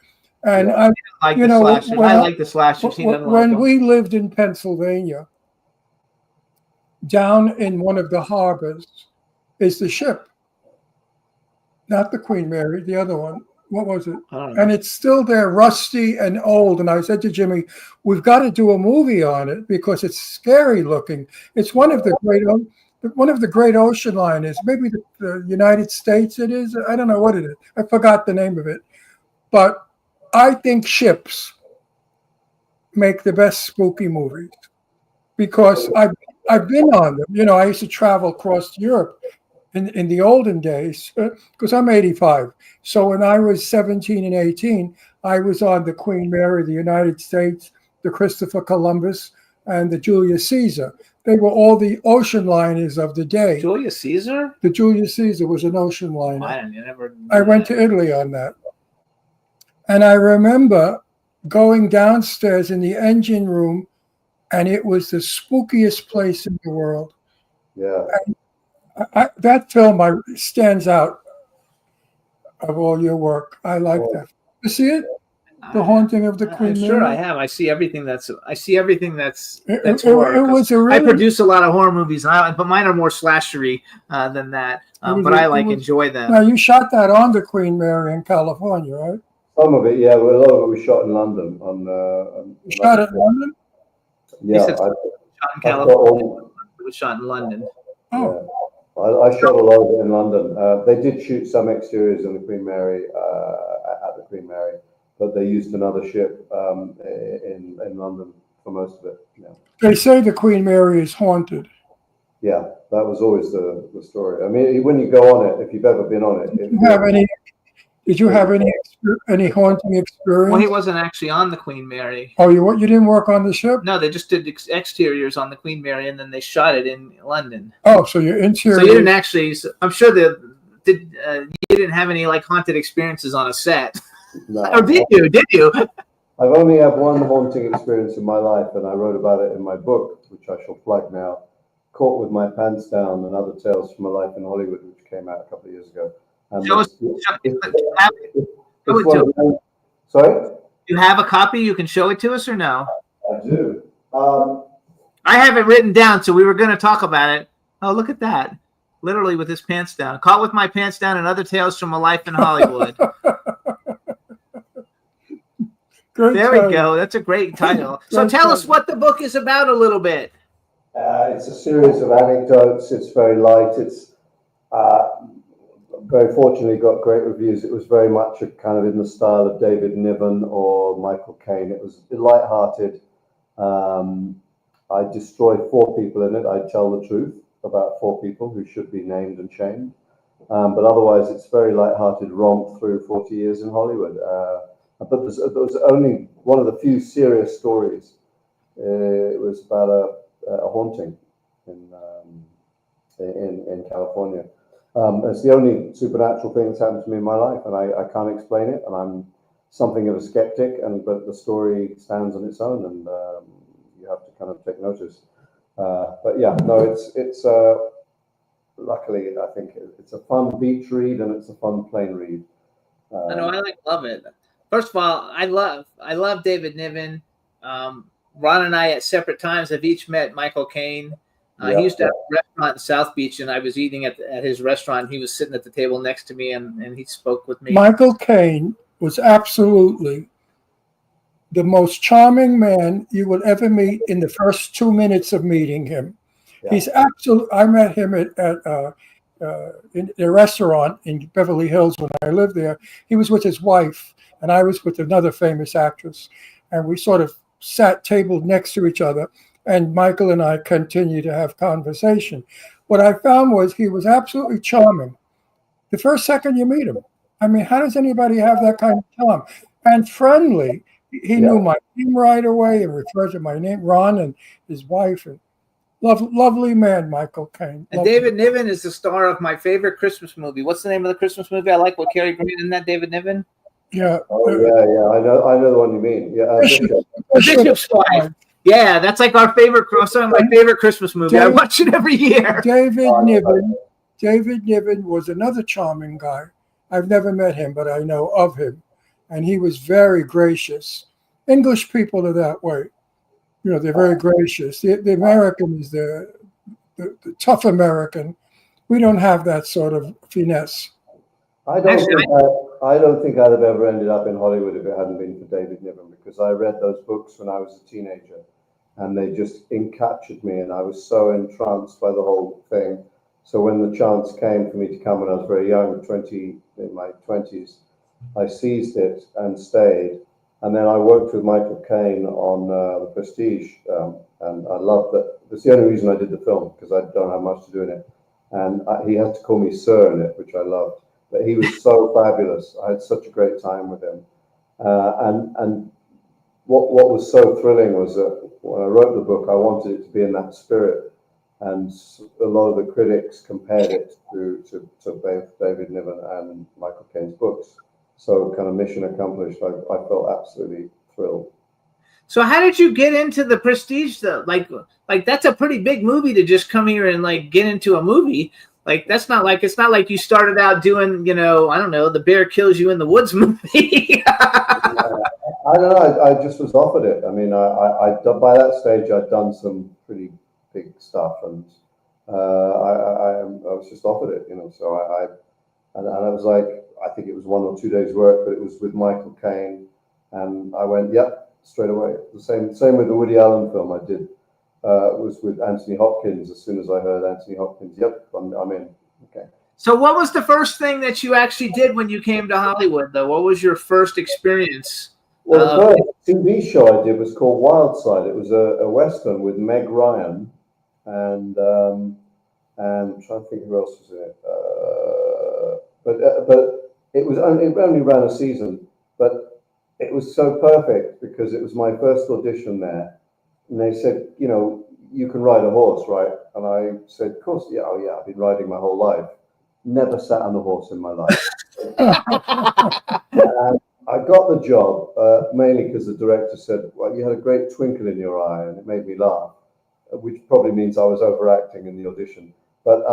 And Yeah. I like you the know, slasher. when I like the slashers. He doesn't like when them. we lived in Pennsylvania, down in one of the harbors is the ship, not the Queen Mary, the other one. What was it? I don't know. And it's still there, rusty and old. And I said to Jimmy, "We've got to do a movie on it because it's scary looking." It's one of the great ocean liners. Maybe the United States. It is. I don't know what it is. I forgot the name of it. But I think ships make the best spooky movies because I've been on them. You know, I used to travel across Europe in the olden days because I'm 85. So when I was 17 and 18, I was on the Queen Mary, the United States, the Christopher Columbus, and the Julius Caesar. They were all the ocean liners of the day. Julius Caesar? The Julius Caesar was an ocean liner. I went to Italy on that. And I remember going downstairs in the engine room, and it was the spookiest place in the world. Yeah. That film stands out of all your work. I like that. You see it? The Haunting of the Queen Mary? Sure, I have. I see everything that's It horror. was a I really, produce a lot of horror movies, but mine are more slashery than that. But I enjoy them. Now, you shot that on the Queen Mary in California, right? Some of it, yeah, but a lot of it was shot in London. You shot it in London? Yeah, Shot in I've got California. It was shot in London. Oh, I shot a lot of it in London. They did shoot some exteriors in the Queen Mary at the Queen Mary, but they used another ship in London for most of it. Yeah. they say the Queen Mary is haunted. Yeah, that was always the story. I mean, when you go on it, if you've ever been on it, Did you have any haunting experience? Well, he wasn't actually on the Queen Mary. Oh, you didn't work on the ship? No, they just did exteriors on the Queen Mary, and then they shot it in London. Oh, so your interior. So you didn't actually. I'm sure you didn't have any like haunted experiences on a set, no, or did you? Did you? I've only had one haunting experience in my life, and I wrote about it in my book, which I shall plug now, Caught with My Pants Down and Other Tales from a Life in Hollywood, which came out a couple of years ago. And sorry? You have a copy? You can show it to us or no? I do. I have it written down, so we were going to talk about it. Oh, look at that. Literally with his pants down. Caught with My Pants Down and Other Tales from a Life in Hollywood. Great There title. we go. That's a great title. So tell us what the book is about a little bit. It's a series of anecdotes. It's very light. It's very fortunately got great reviews. It was very much a kind of in the style of David Niven or Michael Caine. It was light-hearted. I destroy 4 people in it. I tell the truth about 4 people who should be named and shamed. But otherwise, it's very light-hearted romp through 40 years in Hollywood. But there was only one of the few serious stories. It was about a haunting in California. It's the only supernatural thing that's happened to me in my life, and I can't explain it. And I'm something of a skeptic, but the story stands on its own, and you have to kind of take notice. But yeah, no, it's luckily I think it's a fun beach read and it's a fun plane read. I know I love it. First of all, I love David Niven. Ron and I at separate times have each met Michael Caine. He used to have a restaurant in South Beach, and I was eating at his restaurant. He was sitting at the table next to me, and he spoke with me. Michael Caine was absolutely the most charming man you will ever meet in the first 2 minutes of meeting him. Yeah. He's absolutely. I met him in a restaurant in Beverly Hills when I lived there. He was with his wife, and I was with another famous actress, and we sort of sat tabled next to each other. And Michael and I continued to have conversation. What I found was he was absolutely charming the first second you meet him. I mean, how does anybody have that kind of charm? And friendly. He knew my name right away and referred to my name, Ron, and his wife. And lovely man, Michael Caine. And David Niven is the star of my favorite Christmas movie. What's the name of the Christmas movie I like with Cary Grant in that? David Niven? Yeah. Oh yeah. I know the one you mean. Yeah. Bishop's Wife. Yeah, that's like our favorite. Some of my favorite Christmas movie. I watch it every year. David Niven was another charming guy. I've never met him, but I know of him, and he was very gracious. English people are that way. You know, they're very gracious. The American is the tough American. We don't have that sort of finesse. I don't think I don't think I'd have ever ended up in Hollywood if it hadn't been for David Niven, because I read those books when I was a teenager, and they just encaptured me, and I was so entranced by the whole thing. So when the chance came for me to come when I was very young, in my 20s, I seized it and stayed. And then I worked with Michael Caine on The Prestige, and I loved that. That's the only reason I did the film, because I don't have much to do in it. And he had to call me Sir in it, which I loved. But he was so fabulous. I had such a great time with him. And what was so thrilling was that when I wrote the book, I wanted it to be in that spirit. And a lot of the critics compared it to both David Niven and Michael Caine's books. So kind of mission accomplished. I felt absolutely thrilled. So how did you get into The Prestige though? Like that's a pretty big movie to just come here and like get into a movie. Like it's not like you started out doing, I don't know, The Bear Kills You in the Woods movie. I don't know. I just was offered it. I mean, I by that stage I'd done some pretty big stuff, and I was just offered it, So I was like, I think it was 1 or 2 days work, but it was with Michael Caine, and I went, yep, straight away. The same with the Woody Allen film I did. Was with Anthony Hopkins. As soon as I heard Anthony Hopkins, yep, I'm in. Okay. So what was the first thing that you actually did when you came to Hollywood, though? What was your first experience? Well, the first TV show I did was called Wild Side. It was a Western with Meg Ryan, and I'm trying to think who else was in it. But it only ran a season, but it was so perfect because it was my first audition there. And they said, you can ride a horse, right? And I said, of course, yeah, I've been riding my whole life. Never sat on a horse in my life. And I got the job mainly because the director said, well, you had a great twinkle in your eye, and it made me laugh, which probably means I was overacting in the audition. But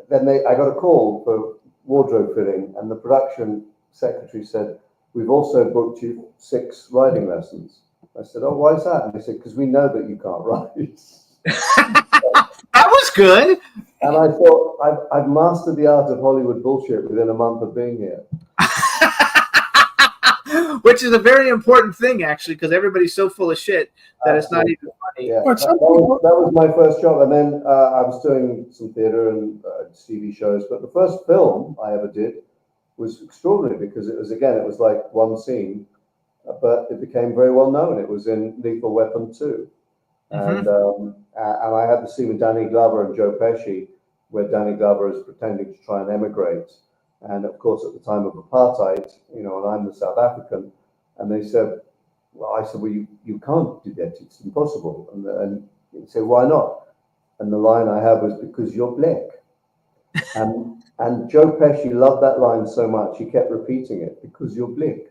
then I got a call for wardrobe fitting, and the production secretary said, we've also booked you 6 riding lessons. I said, oh, why is that? And they said, because we know that you can't ride. That was good. And I thought, I've mastered the art of Hollywood bullshit within a month of being here. Which is a very important thing, actually, because everybody's so full of shit that it's not even funny. Yeah, that was my first job. And then I was doing some theater and TV shows. But the first film I ever did was extraordinary because it was like one scene. But it became very well known. It was in Lethal Weapon 2. And I had the scene with Danny Glover and Joe Pesci, where Danny Glover is pretending to try and emigrate. And of course, at the time of apartheid, and I'm the South African, and they said, I said, well, you can't do that. It's impossible. And he said, why not? And the line I had was, because you're black. And Joe Pesci loved that line so much, he kept repeating it, because you're black.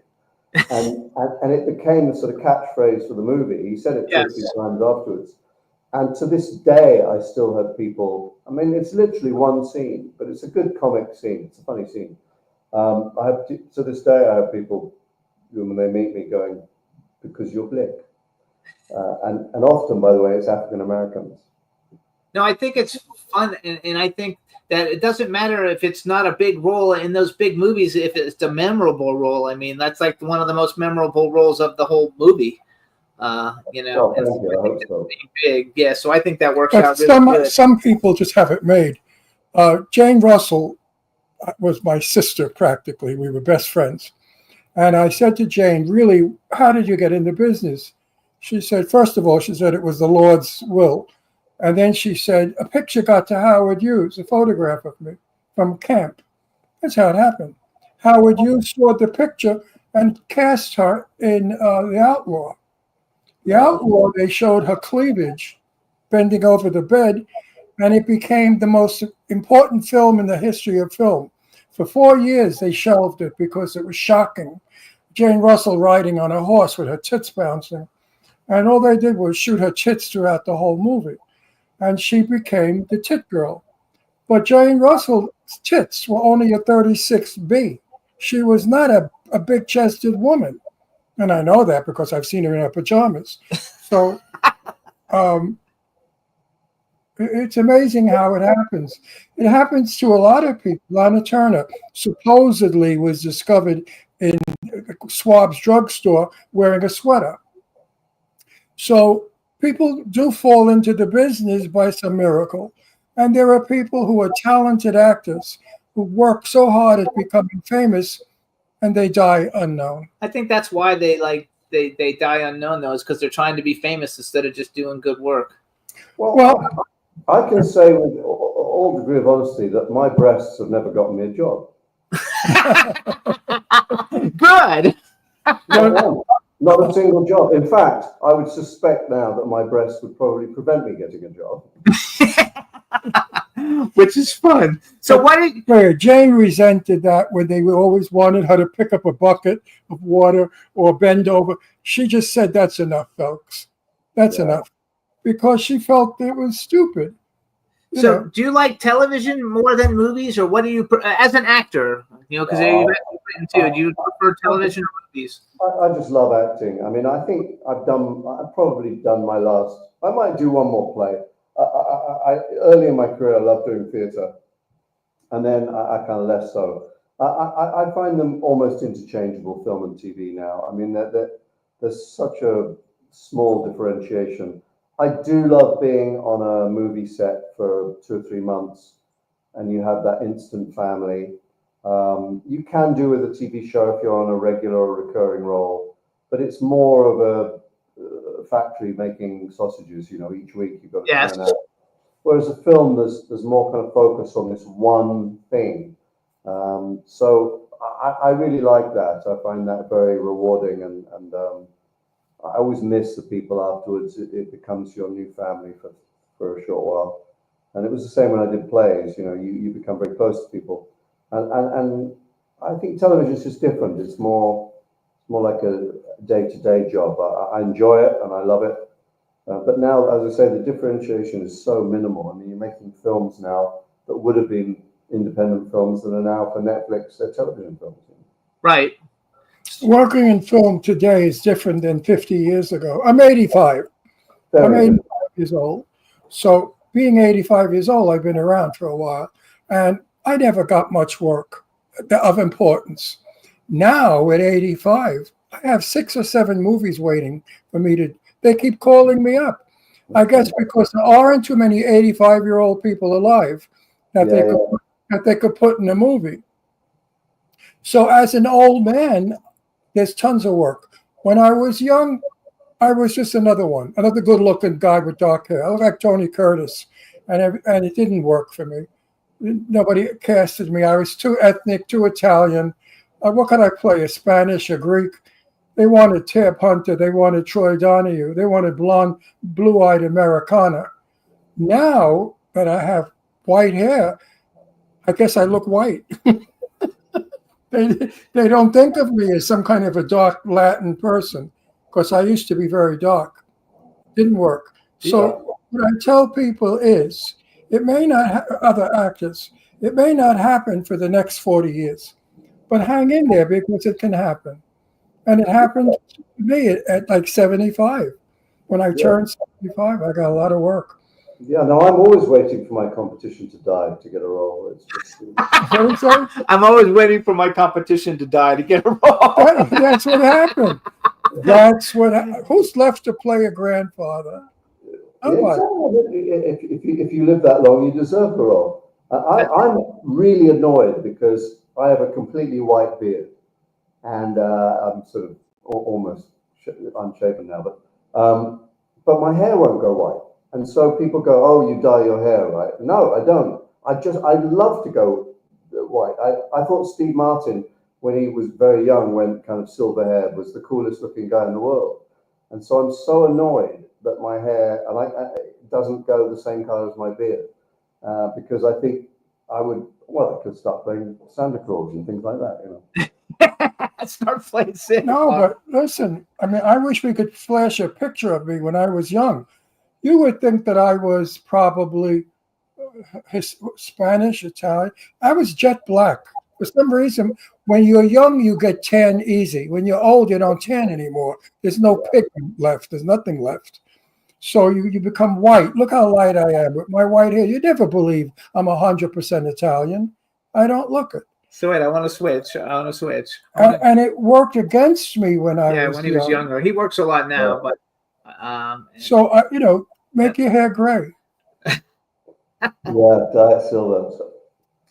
And it became the sort of catchphrase for the movie. He said it 2 or 3 times afterwards. And to this day, I still have people. I mean, it's literally one scene, but it's a good comic scene. It's a funny scene. To this day, I have people when they meet me going, because you're black. And often, by the way, it's African Americans. No, I think it's fun, and I think that it doesn't matter if it's not a big role in those big movies, if it's a memorable role. I mean, that's like one of the most memorable roles of the whole movie. Oh, thank you. I hope so. Big, yeah. So I think that works But out really good. some people just have it made. Jane Russell was my sister practically. We were best friends. And I said to Jane, really, how did you get into business? She said, first of all, she said it was the Lord's will. And then she said, a picture got to Howard Hughes, a photograph of me from camp. That's how it happened. Howard Hughes saw the picture and cast her in The Outlaw. The Outlaw, they showed her cleavage bending over the bed, and it became the most important film in the history of film. For 4 years, they shelved it because it was shocking. Jane Russell riding on a horse with her tits bouncing. And all they did was shoot her tits throughout the whole movie. And she became the tit girl. But Jane Russell's tits were only a 36B. She was not a big-chested woman. And I know that because I've seen her in her pajamas. So It's amazing how it happens. It happens to a lot of people. Lana Turner supposedly was discovered in Schwab's drugstore wearing a sweater. So people do fall into the business by some miracle. And there are people who are talented actors who work so hard at becoming famous and they die unknown. I think that's why they die unknown, though, is because they're trying to be famous instead of just doing good work. Well, I can say with all degree of honesty that my breasts have never gotten me a job. Good. Not a single job. In fact, I would suspect now that my breasts would probably prevent me getting a job. Which is fun. So why did Jane resented that when they always wanted her to pick up a bucket of water or bend over. She just said, "That's enough, folks. That's enough," because she felt it was stupid. You So, know. do you like television more than movies, or what do you, as an actor? You know, because you've written too. Do you prefer television or movies? I just love acting. I mean, I think I've probably done my last. I might do one more play. Early in my career, I loved doing theatre, and then I kind of less so. I find them almost interchangeable, film and TV now. I mean, there's such a small differentiation. I do love being on a movie set for 2 or 3 months, and you have that instant family. You can do with a TV show if you're on a regular or recurring role, but it's more of a factory making sausages. You know, each week you've got to Yes. turn out. Whereas a film, there's more kind of focus on this one thing. So I really like that. I find that very rewarding, and I always miss the people afterwards. It becomes your new family for a short while. And it was the same when I did plays. You know, you become very close to people. And I think television is just different. It's more like a day-to-day job. I enjoy it and I love it. But now, as I say, the differentiation is so minimal. I mean, you're making films now that would have been independent films that are now for Netflix, they're television films. Right. Working in film today is different than 50 years ago. I'm 85. I'm 85 years old. So being 85 years old, I've been around for a while. And I never got much work of importance. Now at 85, I have 6 or 7 movies waiting for me to, they keep calling me up. I guess because there aren't too many 85-year-old people alive that they could put in a movie. So as an old man, there's tons of work. When I was young, I was just another good-looking guy with dark hair. I looked like Tony Curtis, and it didn't work for me. Nobody casted me. I was too ethnic, too Italian. What could I play, a Spanish, a Greek? They wanted Tab Hunter. They wanted Troy Donahue. They wanted blonde, blue-eyed Americana. Now that I have white hair, I guess I look white. They don't think of me as some kind of a dark Latin person because I used to be very dark. Didn't work. So what I tell people is, it may not other actors, it may not happen for the next 40 years, but hang in there because it can happen. And it happened to me at like 75. When I turned 75, I got a lot of work. Yeah, no, I'm always waiting for my competition to die to get a role. It's just, I'm always waiting for my competition to die to get a role. That's what happened. Who's left to play a grandfather? If you live that long, you deserve the role. I'm really annoyed because I have a completely white beard, and I'm sort of almost unshaven now, but my hair won't go white. And so people go, "Oh, you dye your hair, right?" No, I don't. I'd love to go white. I thought Steve Martin, when he was very young, went kind of silver haired, was the coolest looking guy in the world. And so I'm so annoyed that my hair it doesn't go the same color as my beard, because I think I could start playing Santa Claus and things like that, you know. Start playing Santa No, Claus. but listen, I mean, I wish we could flash a picture of me when I was young. You would think that I was probably Spanish, Italian. I was jet black. For some reason, when you're young, you get tan easy. When you're old, you don't tan anymore. There's no pigment left. There's nothing left. So you become white. Look how light I am with my white hair. You'd never believe I'm 100% Italian. I don't look it. So wait, I want to switch. And it worked against me when I was when he was young. younger. He works a lot now, but So, make your hair gray. Yeah, diet silver.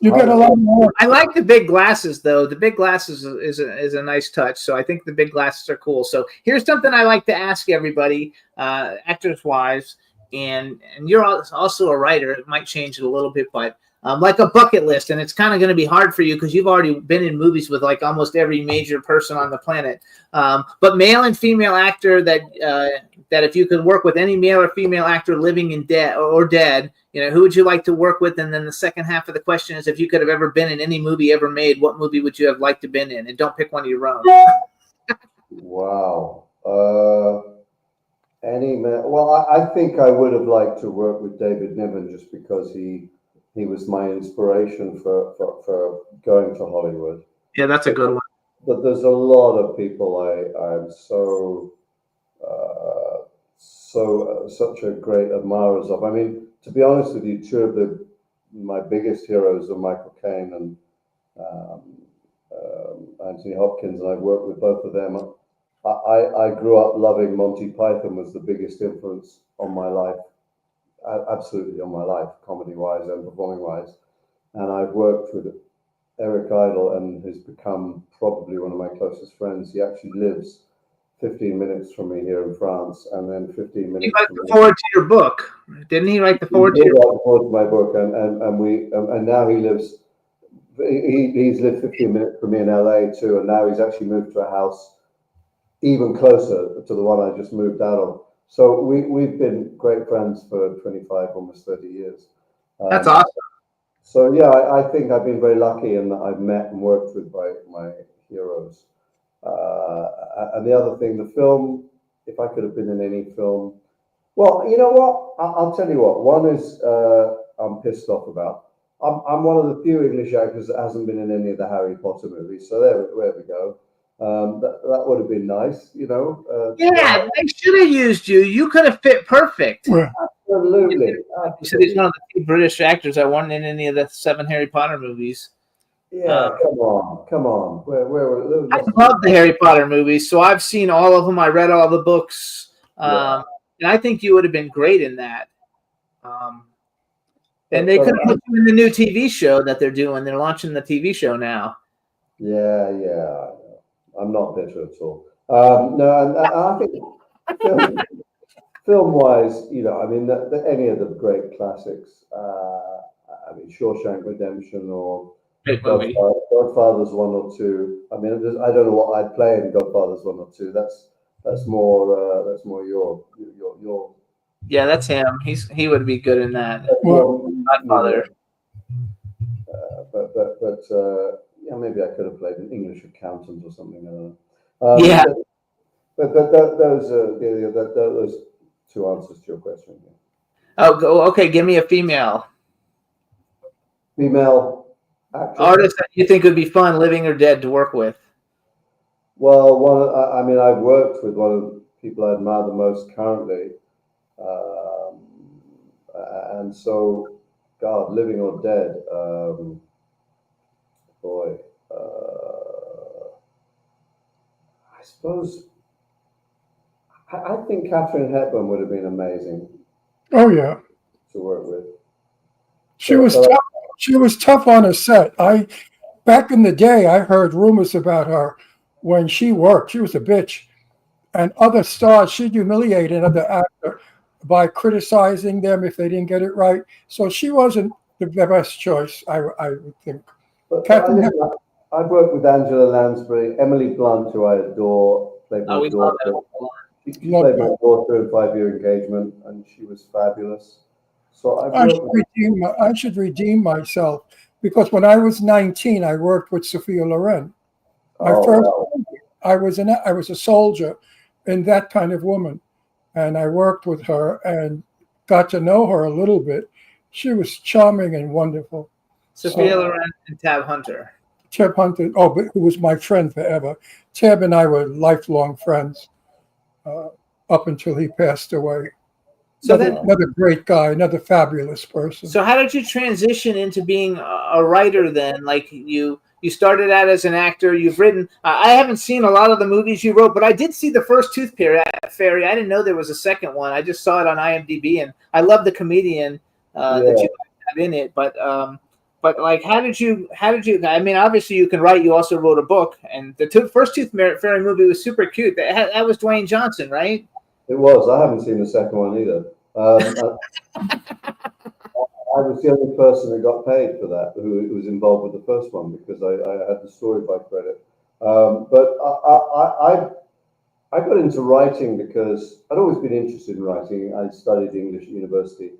You get a lot more. I like the big glasses, though. The big glasses is a nice touch. So I think the big glasses are cool. So here's something I like to ask everybody, actors wise, and you're also a writer. It might change it a little bit, but like a bucket list, and it's kind of going to be hard for you because you've already been in movies with like almost every major person on the planet. But male and female actor that if you could work with any male or female actor living and dead, who would you like to work with? And then the second half of the question is, if you could have ever been in any movie ever made, what movie would you have liked to been in? And don't pick one of your own. Wow. Well, I think I would have liked to work with David Niven just because he was my inspiration for going to Hollywood. Yeah, that's a good one. But there's a lot of people I'm such a great admirers of. I mean, to be honest with you, two of my biggest heroes are Michael Caine and Anthony Hopkins, and I've worked with both of them. I grew up loving Monty Python, was the biggest influence on my life, absolutely on my life, comedy-wise and performing-wise. And I've worked with Eric Idle and has become probably one of my closest friends. He actually lives 15 minutes from me here in France, and then 15 minutes. He wrote the forward to your book, didn't he? Write the forward to your book? Forward to my book, and now he lives. He's lived 15 minutes from me in LA too, and now he's actually moved to a house even closer to the one I just moved out of. So we've been great friends for 25, almost 30 years. That's awesome. So yeah, I think I've been very lucky in that I've met and worked with my heroes. And the other thing, the film, if I could have been in any film, well, you know what? I'll tell you what. One is I'm pissed off about. I'm one of the few English actors that hasn't been in any of the Harry Potter movies. So there we go. That would have been nice, Yeah, they should have used you. You could have fit perfect. Yeah. Absolutely. You said he's one of the few British actors that weren't in any of the 7 Harry Potter movies. Yeah, come on. I love the Harry Potter movies, so I've seen all of them. I read all the books, and I think you would have been great in that. And they could have put you in the new TV show that they're doing. They're launching the TV show now. Yeah. I'm not bitter at all. No, and I think film-wise, I mean, any of the great classics. I mean, Shawshank Redemption or Godfather's 1 or 2. I mean, I don't know what I'd play in Godfather's 1 or 2. That's more your. Yeah, that's him. He would be good in that. Godfather. But maybe I could have played an English accountant or something. I don't know. Yeah. But those those 2 answers to your question. Oh, okay. Give me a female Actress. artist that you think would be fun, living or dead, to work with. Well, I mean, I've worked with one of the people I admire the most currently, and so, God, living or dead, I suppose. I think Katharine Hepburn would have been amazing. Oh yeah, to work with. she was tough. She was tough on a set. Back in the day, I heard rumors about her when she worked. She was a bitch, and other stars, she'd humiliate another actor by criticizing them if they didn't get it right. So she wasn't the best choice, I would think. But I've worked with Angela Lansbury, Emily Blunt, who I adore. Played my daughter. She played my daughter in 5-Year Engagement, and she was fabulous. So I should redeem myself, because when I was 19, I worked with Sophia Loren. I was a soldier in That Kind of Woman, and I worked with her and got to know her a little bit. She was charming and wonderful. Sophia Loren and Tab Hunter. Tab Hunter, who was my friend forever. Tab and I were lifelong friends up until he passed away. So then, Another great guy, another fabulous person. so how did you transition into being a writer then? Like you started out as an actor. You've written. I haven't seen a lot of the movies you wrote, but I did see the first Tooth Fairy. I didn't know there was a second one. I just saw it on IMDb, and I love the comedian that you have in it. But like, how did you? I mean, obviously you can write. You also wrote a book, and the first Tooth Fairy movie was super cute. That was Dwayne Johnson, right? It was. I haven't seen the second one either. I was the only person that got paid for that, who was involved with the first one, because I had the story by credit. But I got into writing because I'd always been interested in writing. I studied English at university,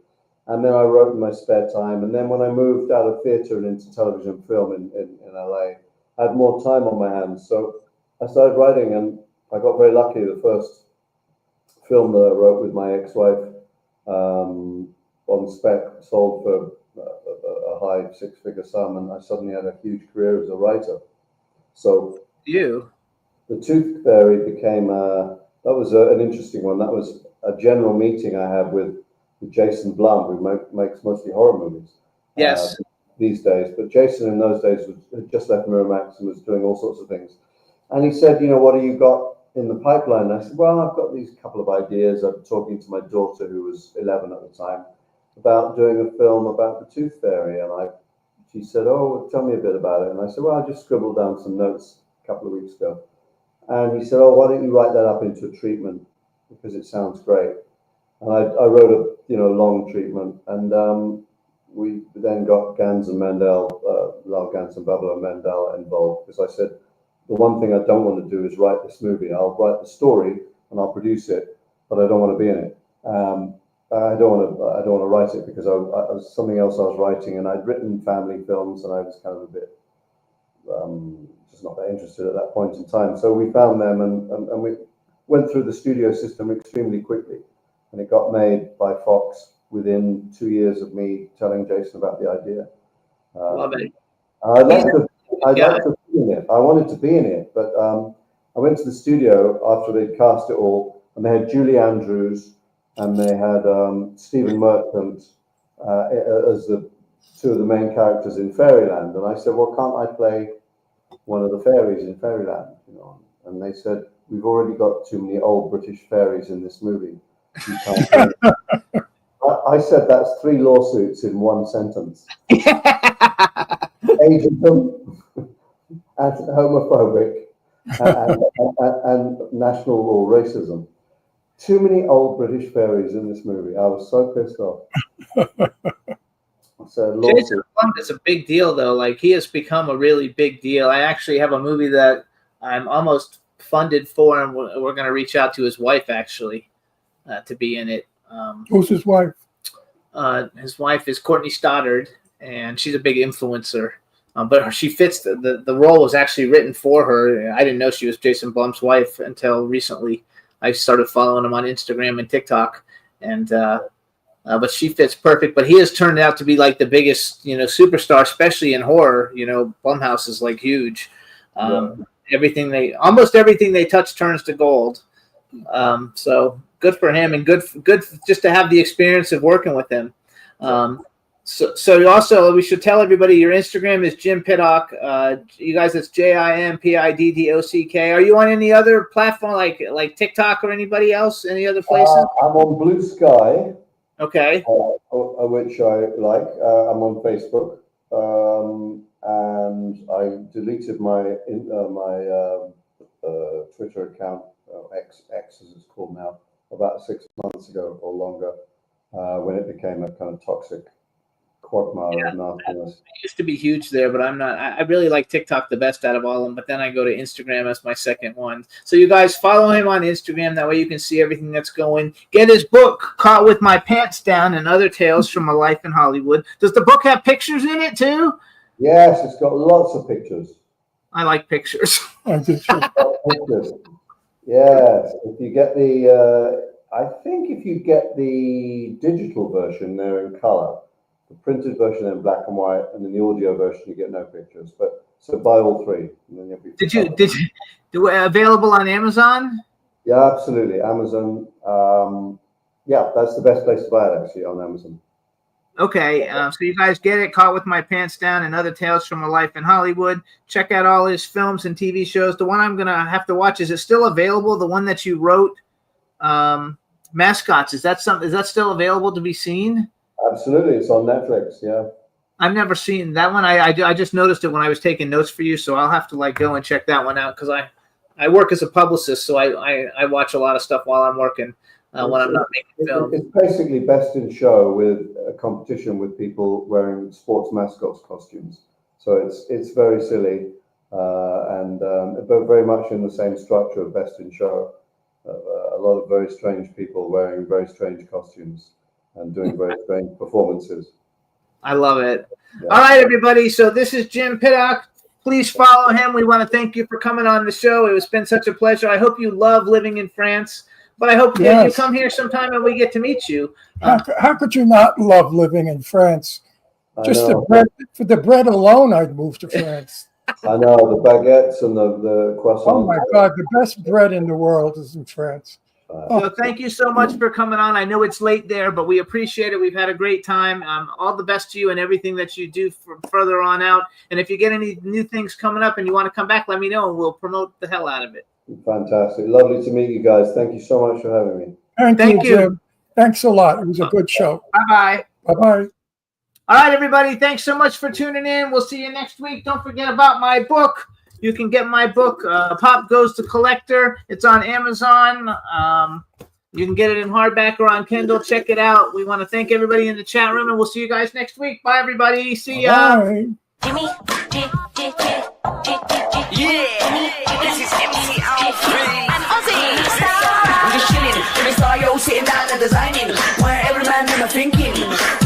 and then I wrote in my spare time. And then when I moved out of theatre and into television and film in LA, I had more time on my hands. So I started writing, and I got very lucky. The first film that I wrote with my ex-wife, on spec, sold for a high six-figure sum, and I suddenly had a huge career as a writer. So the Tooth Fairy became that was an interesting one. That was a general meeting I had with Jason Blum, who makes mostly horror movies. Yes. These days, but Jason in those days had just left Miramax and was doing all sorts of things. And he said, what have you got in the pipeline? And I said, well, I've got these couple of ideas. I'm talking to my daughter, who was 11 at the time, about doing a film about the Tooth Fairy. And she said, oh, tell me a bit about it. And I said, well, I just scribbled down some notes a couple of weeks ago. And he said, oh, why don't you write that up into a treatment, because it sounds great. And I wrote a long treatment, and we then got Gans and Mandel, Lyle Gans and Bubba Mandel involved, because I said, the one thing I don't want to do is write this movie. I'll write the story and I'll produce it, but I don't want to be in it. I don't want to write it, because I was something else I was writing, and I'd written family films, and I was kind of a bit just not that interested at that point in time. So we found them, and we went through the studio system extremely quickly, and it got made by Fox within 2 years of me telling Jason about the idea. Love it. I'd like to be in it. I wanted to be in it, but I went to the studio after they'd cast it all, and they had Julie Andrews and they had Stephen Merchant as the two of the main characters in Fairyland. And I said, well, can't I play one of the fairies in Fairyland? And they said, we've already got too many old British fairies in this movie. You can't play. I said that's 3 lawsuits in one sentence. Ageism, and homophobic, and national law racism. Too many old British fairies in this movie. I was so pissed off. So Jason Blum is a big deal, though. Like, he has become a really big deal. I actually have a movie that I'm almost funded for, and we're going to reach out to his wife, actually, to be in it. Who's his wife? His wife is Courtney Stoddard, and she's a big influencer. But she fits the role was actually written for her. I didn't know she was Jason Blum's wife until recently. I started following him on Instagram and TikTok, and but she fits perfect. But he has turned out to be like the biggest, superstar, especially in horror. Blumhouse is like huge. Almost everything they touch turns to gold. So good for him, and good just to have the experience of working with him. So also, we should tell everybody your Instagram is Jim Piddock. You guys, it's JIMPIDDOCK. Are you on any other platform like TikTok or anybody else? Any other places? I'm on Blue Sky. Okay. Which I like. I'm on Facebook, and I deleted my Twitter account, X as it's called now, about 6 months ago or longer, when it became a kind of toxic quagmire of nastiness. I used to be huge there, but I'm not. I really like TikTok the best out of all of them, but then I go to Instagram as my second one. So you guys follow him on Instagram. That way you can see everything that's going. Get his book, Caught with My Pants Down and Other Tales from a Life in Hollywood. Does the book have pictures in it too? Yes, it's got lots of pictures. I like pictures. Pictures. Yes, if you get I think if you get the digital version, they're in color. The printed version in black and white, and in the audio version you get no pictures. But so buy all 3. And then you'll be Did you available on Amazon? Yeah, absolutely. Amazon. Yeah, that's the best place to buy it actually on Amazon. Okay, so you guys get it, Caught with My Pants Down and Other Tales from a Life in Hollywood. Check out all his films and TV shows. The one I'm going to have to watch, is it still available? The one that you wrote, Mascots, is that still available to be seen? Absolutely, it's on Netflix. Yeah. I've never seen that one. I just noticed it when I was taking notes for you, so I'll have to go and check that one out, because I work as a publicist, so I watch a lot of stuff while I'm working. When I'm not making films. It's basically Best in Show with a competition with people wearing sports mascots costumes. So it's very silly but very much in the same structure of Best in Show. A lot of very strange people wearing very strange costumes and doing very strange performances. I love it. Yeah. All right, everybody. So this is Jim Pittock. Please follow him. We want to thank you for coming on the show. It's been such a pleasure. I hope you love living in France. But I hope that you come here sometime and we get to meet you. How could you not love living in France? Just know. for the bread alone, I'd move to France. I know, the baguettes and the croissants. Oh my God, the best bread in the world is in France. So thank you so much for coming on. I know it's late there, but we appreciate it. We've had a great time. All the best to you and everything that you do from further on out. And if you get any new things coming up and you want to come back, let me know and we'll promote the hell out of it. Fantastic. Lovely to meet you guys. Thank you so much for having me. Thank you, Jim. Thanks a lot. It was a good show. Bye-bye. Bye-bye. All right, everybody. Thanks so much for tuning in. We'll see you next week. Don't forget about my book. You can get my book, Pop Goes the Collector. It's on Amazon. You can get it in hardback or on Kindle. Check it out. We want to thank everybody in the chat room, and we'll see you guys next week. Bye, everybody. See ya. Bye. Jimmy, This is MC Alfred. and Ozzy. I'm just chilling, Jimmy Star, yo, sitting down and designing. Where every man in thinking,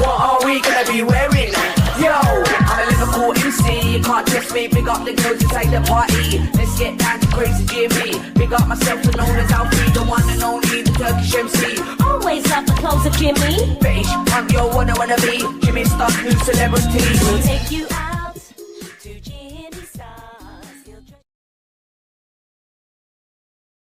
what are we gonna be wearing? Yo, I'm a Liverpool MC, you can't test me. Big up the girls inside the party. Let's get down to crazy Jimmy. Big up myself and known as Alfie, the one and only, the Turkish MC. Always love the clothes of Jimmy. Bitch, I'm yo, wanna be Jimmy Star, new celebrity. We'll take you out.